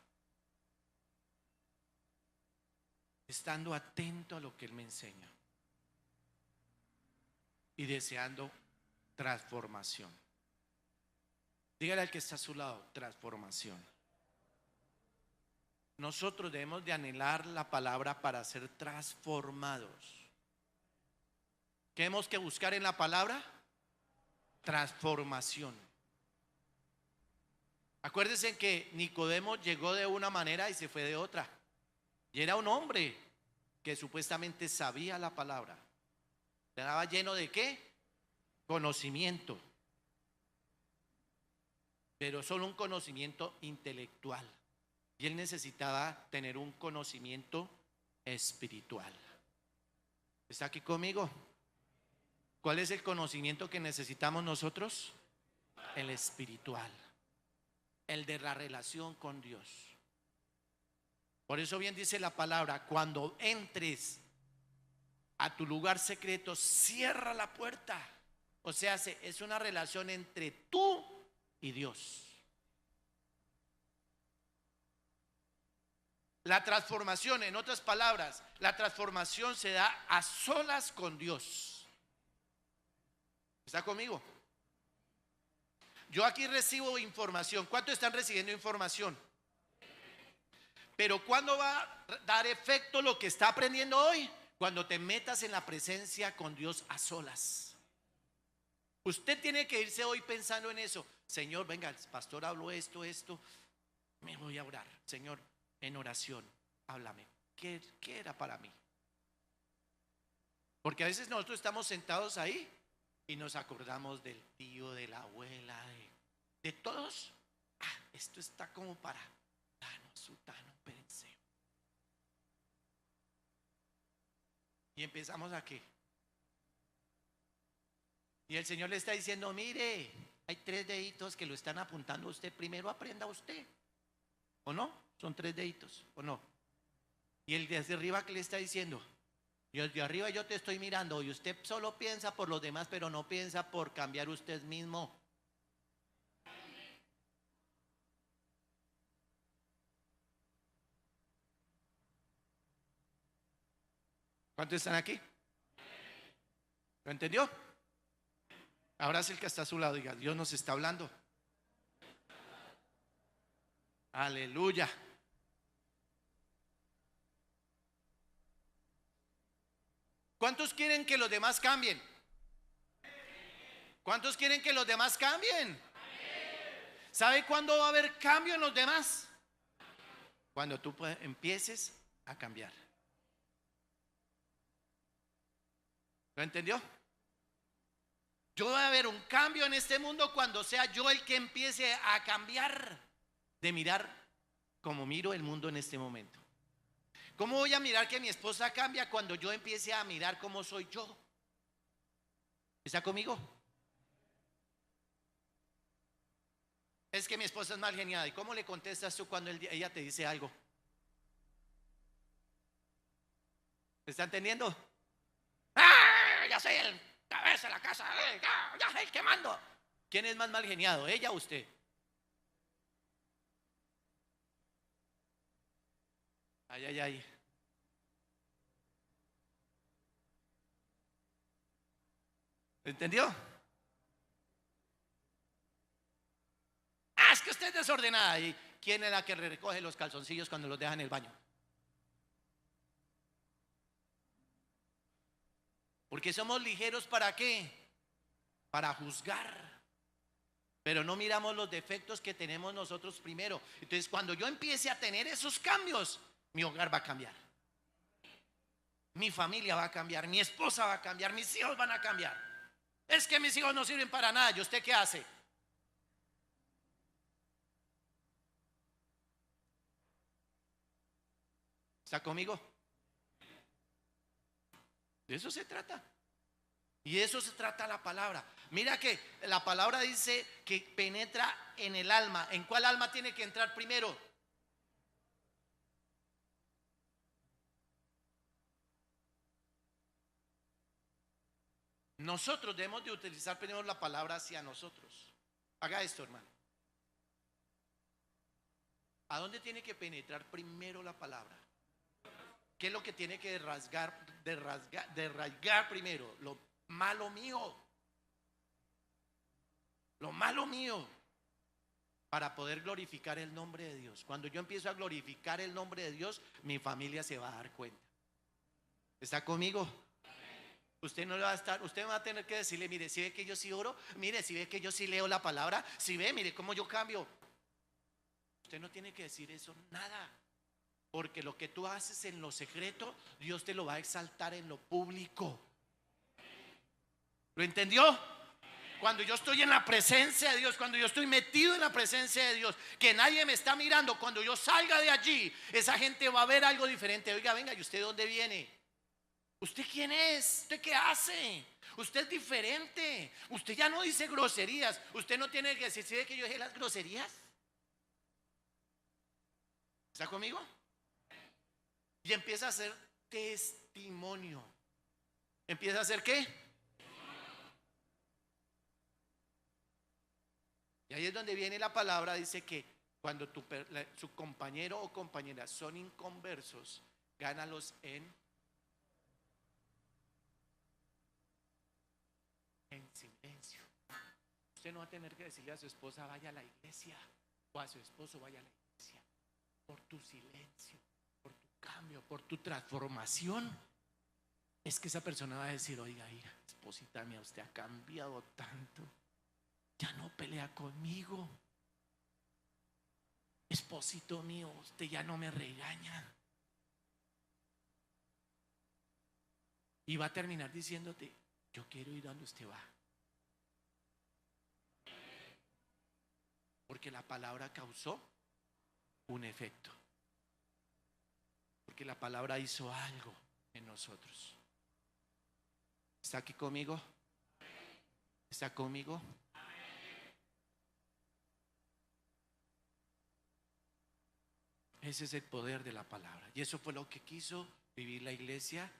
estando atento a lo que Él me enseña y deseando transformación. Dígale al que está a su lado, transformación. Nosotros debemos de anhelar la palabra para ser transformados. ¿Qué hemos que buscar en la palabra? Transformación. Acuérdense que Nicodemo llegó de una manera y se fue de otra. Y era un hombre que supuestamente sabía la palabra. Estaba lleno de ¿qué? Conocimiento. Pero solo un conocimiento intelectual. Y él necesitaba tener un conocimiento espiritual. ¿Está aquí conmigo? ¿Cuál es el conocimiento que necesitamos nosotros? El espiritual. El de la relación con Dios. Por eso bien dice la palabra, cuando entres a tu lugar secreto, cierra la puerta. O sea, es una relación entre tú y Dios. La transformación, en otras palabras, la transformación se da a solas con Dios. ¿Está conmigo? Yo aquí recibo información. ¿Cuántos están recibiendo información? Pero ¿cuándo va a dar efecto lo que está aprendiendo hoy? Cuando te metas en la presencia con Dios a solas. Usted tiene que irse hoy pensando en eso. Señor, venga, el pastor habló esto. Me voy a orar. Señor, en oración, háblame. ¿Qué era para mí? Porque a veces nosotros estamos sentados ahí y nos acordamos del tío, de la abuela, de todos. Esto está como para Tano, Sutano, Perense. Y empezamos aquí. Y el Señor le está diciendo, mire, hay 3 deditos que lo están apuntando a usted. Primero aprenda usted. ¿O no? Son 3 deditos, ¿o no? Y el de arriba, ¿qué le está diciendo? Y el de arriba yo te estoy mirando y usted solo piensa por los demás, pero no piensa por cambiar usted mismo. ¿Cuántos están aquí? ¿Lo entendió? Ahora es el que está a su lado, diga, Dios nos está hablando. Aleluya. ¿Cuántos quieren que los demás cambien? ¿Cuántos quieren que los demás cambien? ¿Sabe cuándo va a haber cambio en los demás? Cuando tú empieces a cambiar. ¿Lo entendió? Yo voy a ver un cambio en este mundo cuando sea yo el que empiece a cambiar de mirar como miro el mundo en este momento. ¿Cómo voy a mirar que mi esposa cambia cuando yo empiece a mirar cómo soy yo? ¿Está conmigo? Es que mi esposa es mal geniada. ¿Y cómo le contestas tú cuando ella te dice algo? ¿Está entendiendo? ¡Ah! Ya soy el cabeza de la casa. Ya soy el que mando. ¿Quién es más mal geniado, ella o usted? Ay, ay, ay. ¿Entendió? Es que usted es desordenada. ¿Y quién es la que recoge los calzoncillos cuando los deja en el baño? Porque somos ligeros, ¿para qué? Para juzgar. Pero no miramos los defectos que tenemos nosotros primero. Entonces, cuando yo empiece a tener esos cambios, mi hogar va a cambiar. Mi familia va a cambiar, mi esposa va a cambiar, mis hijos van a cambiar. Es que mis hijos no sirven para nada. ¿Y usted qué hace? ¿Está conmigo? De eso se trata. Y de eso se trata la palabra. Mira que la palabra dice que penetra en el alma. ¿En cuál alma tiene que entrar primero? Nosotros debemos de utilizar primero la palabra hacia nosotros. Haga esto, hermano. ¿A dónde tiene que penetrar primero la palabra? ¿Qué es lo que tiene que derraigar primero? Lo malo mío. Lo malo mío. Para poder glorificar el nombre de Dios. Cuando yo empiezo a glorificar el nombre de Dios, mi familia se va a dar cuenta. ¿Está conmigo? Usted no le va a estar, usted va a tener que decirle, mire, si ve que yo sí oro, mire, si ve que yo sí leo la palabra, si ve, mire cómo yo cambio. Usted no tiene que decir eso, nada. Porque lo que tú haces en lo secreto, Dios te lo va a exaltar en lo público. ¿Lo entendió? Cuando yo estoy en la presencia de Dios, cuando yo estoy metido en la presencia de Dios, que nadie me está mirando, cuando yo salga de allí, esa gente va a ver algo diferente. Oiga, venga, ¿y usted de dónde viene? ¿Usted quién es? ¿Usted qué hace? Usted es diferente. Usted ya no dice groserías. Usted no tiene que decir, ¿sí ve que yo dije las groserías? ¿Está conmigo? Y empieza a hacer testimonio. ¿Empieza a hacer qué? Y ahí es donde viene la palabra, dice que cuando su compañero o compañera son inconversos, gánalos en silencio. Usted no va a tener que decirle a su esposa vaya a la iglesia, o a su esposo vaya a la iglesia. Por tu silencio, por tu cambio, por tu transformación, es que esa persona va a decir, oiga, hija, esposita mía, usted ha cambiado tanto. Ya no pelea conmigo. Esposito mío, usted ya no me regaña. Y va a terminar diciéndote, yo quiero ir donde usted va. Porque la palabra causó un efecto. Porque la palabra hizo algo en nosotros. ¿Está aquí conmigo? ¿Está conmigo? Ese es el poder de la palabra. Y eso fue lo que quiso vivir la iglesia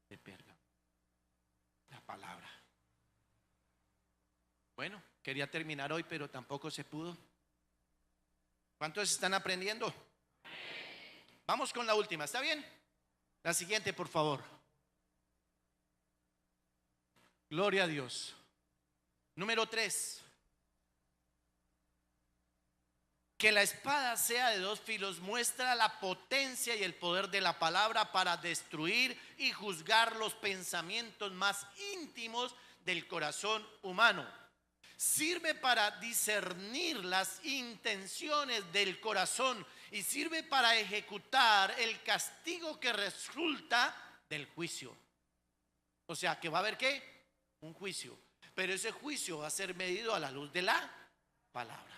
de Pérgamo. La palabra. Bueno, quería terminar hoy, pero tampoco se pudo. ¿Cuántos están aprendiendo? Vamos con la última, ¿está bien? La siguiente, por favor. Gloria a Dios. Número 3. Que la espada sea de dos filos muestra la potencia y el poder de la palabra para destruir y juzgar los pensamientos más íntimos del corazón humano. Sirve para discernir las intenciones del corazón y sirve para ejecutar el castigo que resulta del juicio. O sea, que va a haber ¿qué? Un juicio. Pero ese juicio va a ser medido a la luz de la palabra.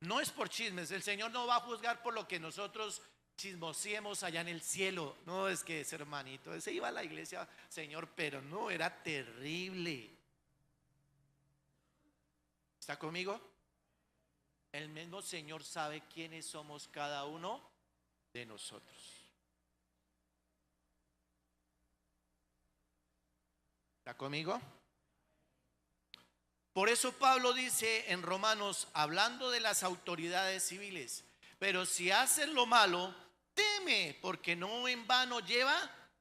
No es por chismes, el Señor no va a juzgar por lo que nosotros chismosiemos allá en el cielo. No, es que ese hermanito, ese iba a la iglesia, Señor, pero no, era terrible. ¿Está conmigo? El mismo Señor sabe quiénes somos cada uno de nosotros. ¿Está conmigo? Por eso Pablo dice en Romanos, hablando de las autoridades civiles, pero si hacen lo malo, teme, porque no en vano lleva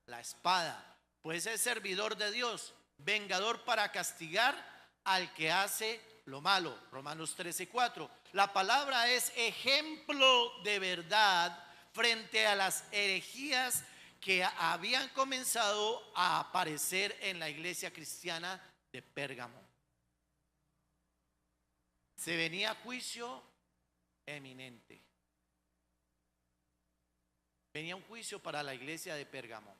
la espada, pues es servidor de Dios, vengador para castigar al que hace lo malo. Romanos 13:4. La palabra es ejemplo de verdad frente a las herejías que habían comenzado a aparecer en la iglesia cristiana de Pérgamo. Se venía juicio eminente. Venía un juicio para la iglesia de Pérgamo.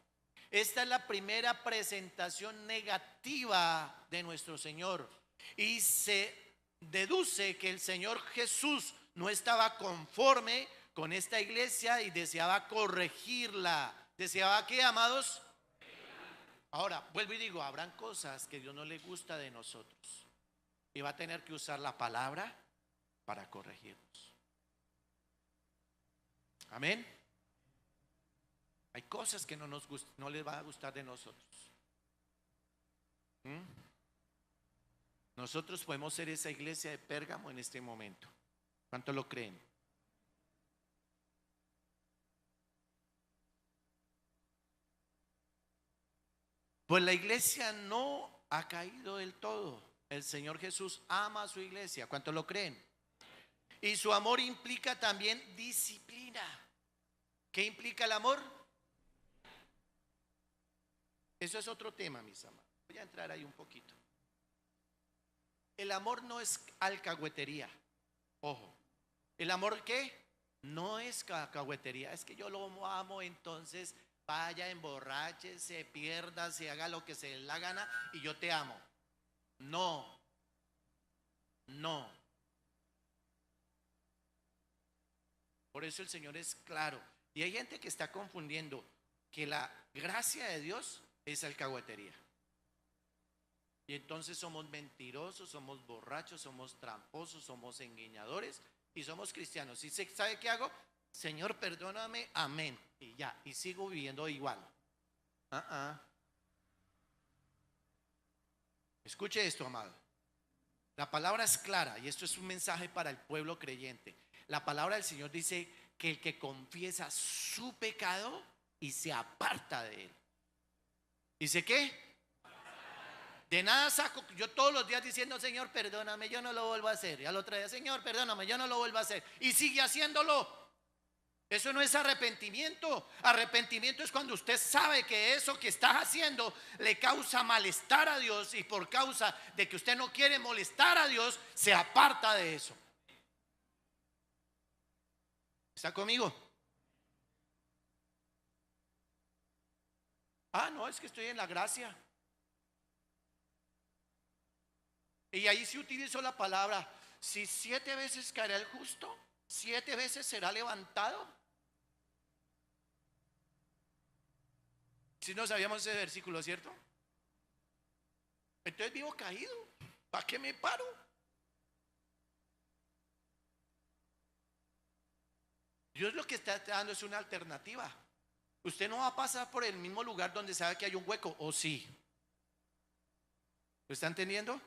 Esta es la primera presentación negativa de nuestro Señor. Y se deduce que el Señor Jesús no estaba conforme con esta iglesia y deseaba corregirla. ¿Deseaba qué, amados? Ahora, vuelvo y digo, habrán cosas que Dios no le gusta de nosotros y va a tener que usar la palabra para corregirnos. Amén. Hay cosas que no nos gustan, no les va a gustar de nosotros. ¿Mm? Nosotros podemos ser esa iglesia de Pérgamo en este momento. ¿Cuánto lo creen? Pues la iglesia no ha caído del todo. El Señor Jesús ama a su iglesia. ¿Cuánto lo creen? Y su amor implica también disciplina. ¿Qué implica el amor? Eso es otro tema, mis amados. Voy a entrar ahí un poquito. El amor no es alcahuetería. Ojo. ¿El amor qué? No es alcahuetería. Es que yo lo amo, entonces vaya, emborráchese, pierda, se haga lo que se le dé la gana y yo te amo. No. No. Por eso el Señor es claro. Y hay gente que está confundiendo que la gracia de Dios es alcahuetería. Y entonces somos mentirosos, somos borrachos, somos tramposos, somos engañadores y somos cristianos. ¿Y sabe qué hago? Señor, perdóname, amén. Y ya, y sigo viviendo igual. Escuche esto, amado. La palabra es clara y esto es un mensaje para el pueblo creyente. La palabra del Señor dice que el que confiesa su pecado y se aparta de él. ¿Dice qué? De nada saco yo todos los días diciendo, Señor, perdóname, yo no lo vuelvo a hacer. Y al otro día, Señor, perdóname, yo no lo vuelvo a hacer. Y sigue haciéndolo. Eso no es arrepentimiento. Arrepentimiento es cuando usted sabe que eso que está haciendo le causa malestar a Dios y por causa de que usted no quiere molestar a Dios, se aparta de eso. ¿Está conmigo? No, es que estoy en la gracia. Y ahí se utilizó la palabra, si 7 veces caerá el justo, 7 veces será levantado. Si no sabíamos ese versículo, ¿cierto? Entonces vivo caído. ¿Para qué me paro? Dios lo que está dando es una alternativa. Usted no va a pasar por el mismo lugar donde sabe que hay un hueco, ¿o sí? ¿Lo está entendiendo?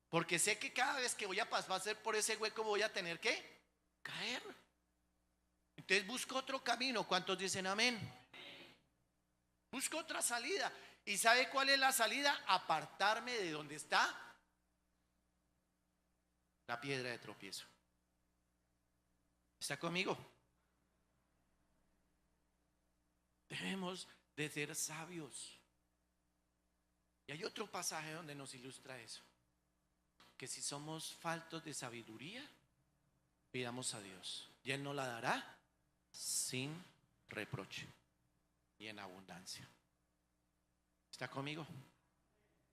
Porque sé que cada vez que voy a pasar por ese hueco voy a tener que caer. Entonces busco otro camino. ¿Cuántos dicen amén? Busco otra salida. ¿Y sabe cuál es la salida? Apartarme de donde está la piedra de tropiezo. ¿Está conmigo? Debemos de ser sabios. Y hay otro pasaje donde nos ilustra eso. Que si somos faltos de sabiduría, pidamos a Dios y Él nos la dará sin reproche y en abundancia. ¿Está conmigo?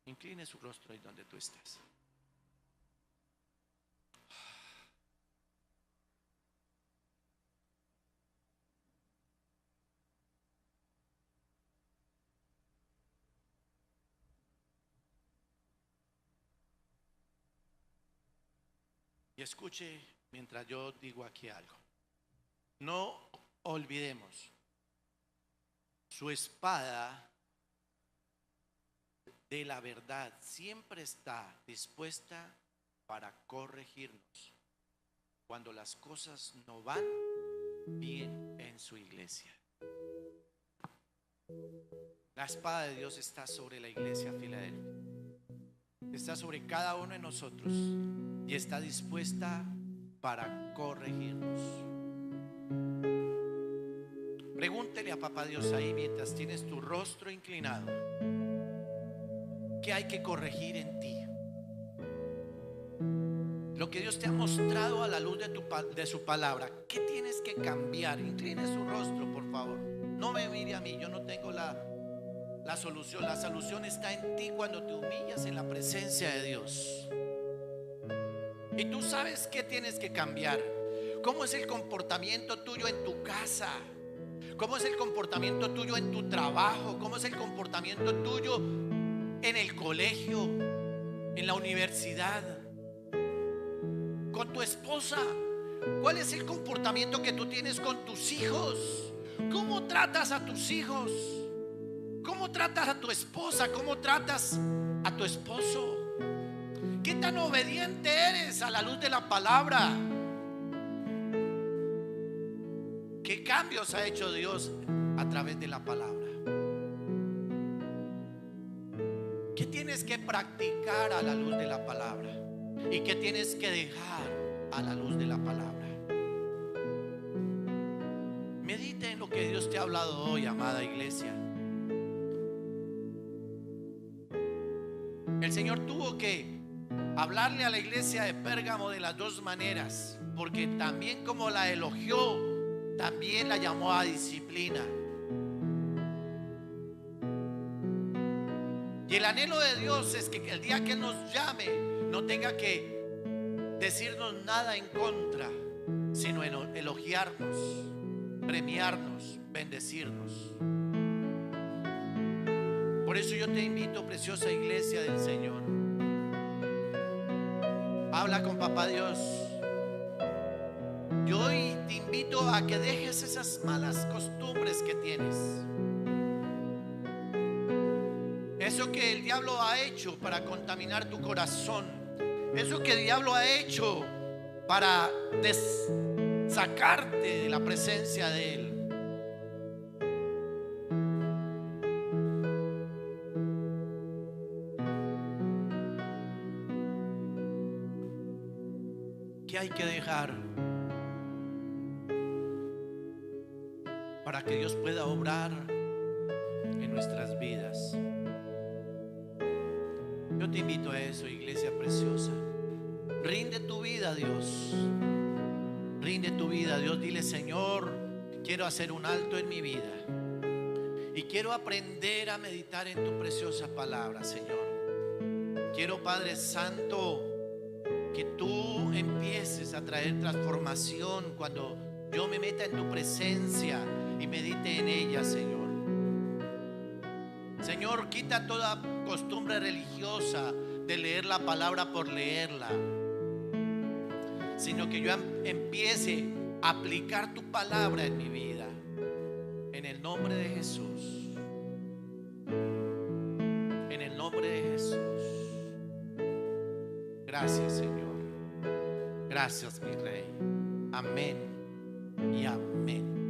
Incline su rostro ahí donde tú estás. Y escuche mientras yo digo aquí algo. No olvidemos, su espada de la verdad siempre está dispuesta para corregirnos cuando las cosas no van bien en su iglesia. La espada de Dios está sobre la iglesia Filadelfia. Está sobre cada uno de nosotros y está dispuesta para corregirnos. Pregúntele a Papá Dios ahí mientras tienes tu rostro inclinado, ¿qué hay que corregir en ti? Lo que Dios te ha mostrado a la luz de su palabra, ¿qué tienes que cambiar? Incline su rostro, por favor. No me mire a mí, yo no tengo la solución. La solución está en ti cuando te humillas en la presencia de Dios. Y tú sabes qué tienes que cambiar. ¿Cómo es el comportamiento tuyo en tu casa? ¿Cómo es el comportamiento tuyo en tu trabajo? ¿Cómo es el comportamiento tuyo en el colegio, en la universidad, con tu esposa? ¿Cuál es el comportamiento que tú tienes con tus hijos? ¿Cómo tratas a tus hijos? ¿Cómo tratas a tu esposa? ¿Cómo tratas a tu esposo? ¿Qué tan obediente eres a la luz de la palabra? ¿Qué cambios ha hecho Dios a través de la palabra? ¿Qué tienes que practicar a la luz de la palabra? ¿Y qué tienes que dejar a la luz de la palabra? Medite en lo que Dios te ha hablado hoy, amada iglesia. El Señor tuvo que hablarle a la iglesia de Pérgamo de las dos maneras, porque también como la elogió, también la llamó a disciplina. Y el anhelo de Dios es que el día que Él nos llame no tenga que decirnos nada en contra, sino elogiarnos, premiarnos, bendecirnos. Por eso yo te invito, preciosa iglesia del Señor, habla con Papá Dios. Yo hoy te invito a que dejes esas malas costumbres que tienes, eso que el diablo ha hecho para contaminar tu corazón, eso que el diablo ha hecho para sacarte de la presencia de Él. ¿Qué hay que dejar para que Dios pueda obrar en nuestras vidas? Yo te invito a eso, iglesia preciosa. Rinde tu vida a Dios. Rinde tu vida a Dios. Dile: Señor, quiero hacer un alto en mi vida y quiero aprender a meditar en tu preciosa palabra, Señor. Quiero, Padre Santo, que tú empieces a traer transformación cuando yo me meta en tu presencia y medite en ella, Señor. Señor, quita toda costumbre religiosa de leer la palabra por leerla, sino que yo empiece a aplicar tu palabra en mi vida, en el nombre de Jesús. En el nombre de Jesús. Gracias, Señor. Gracias, mi Rey. Amén y amén.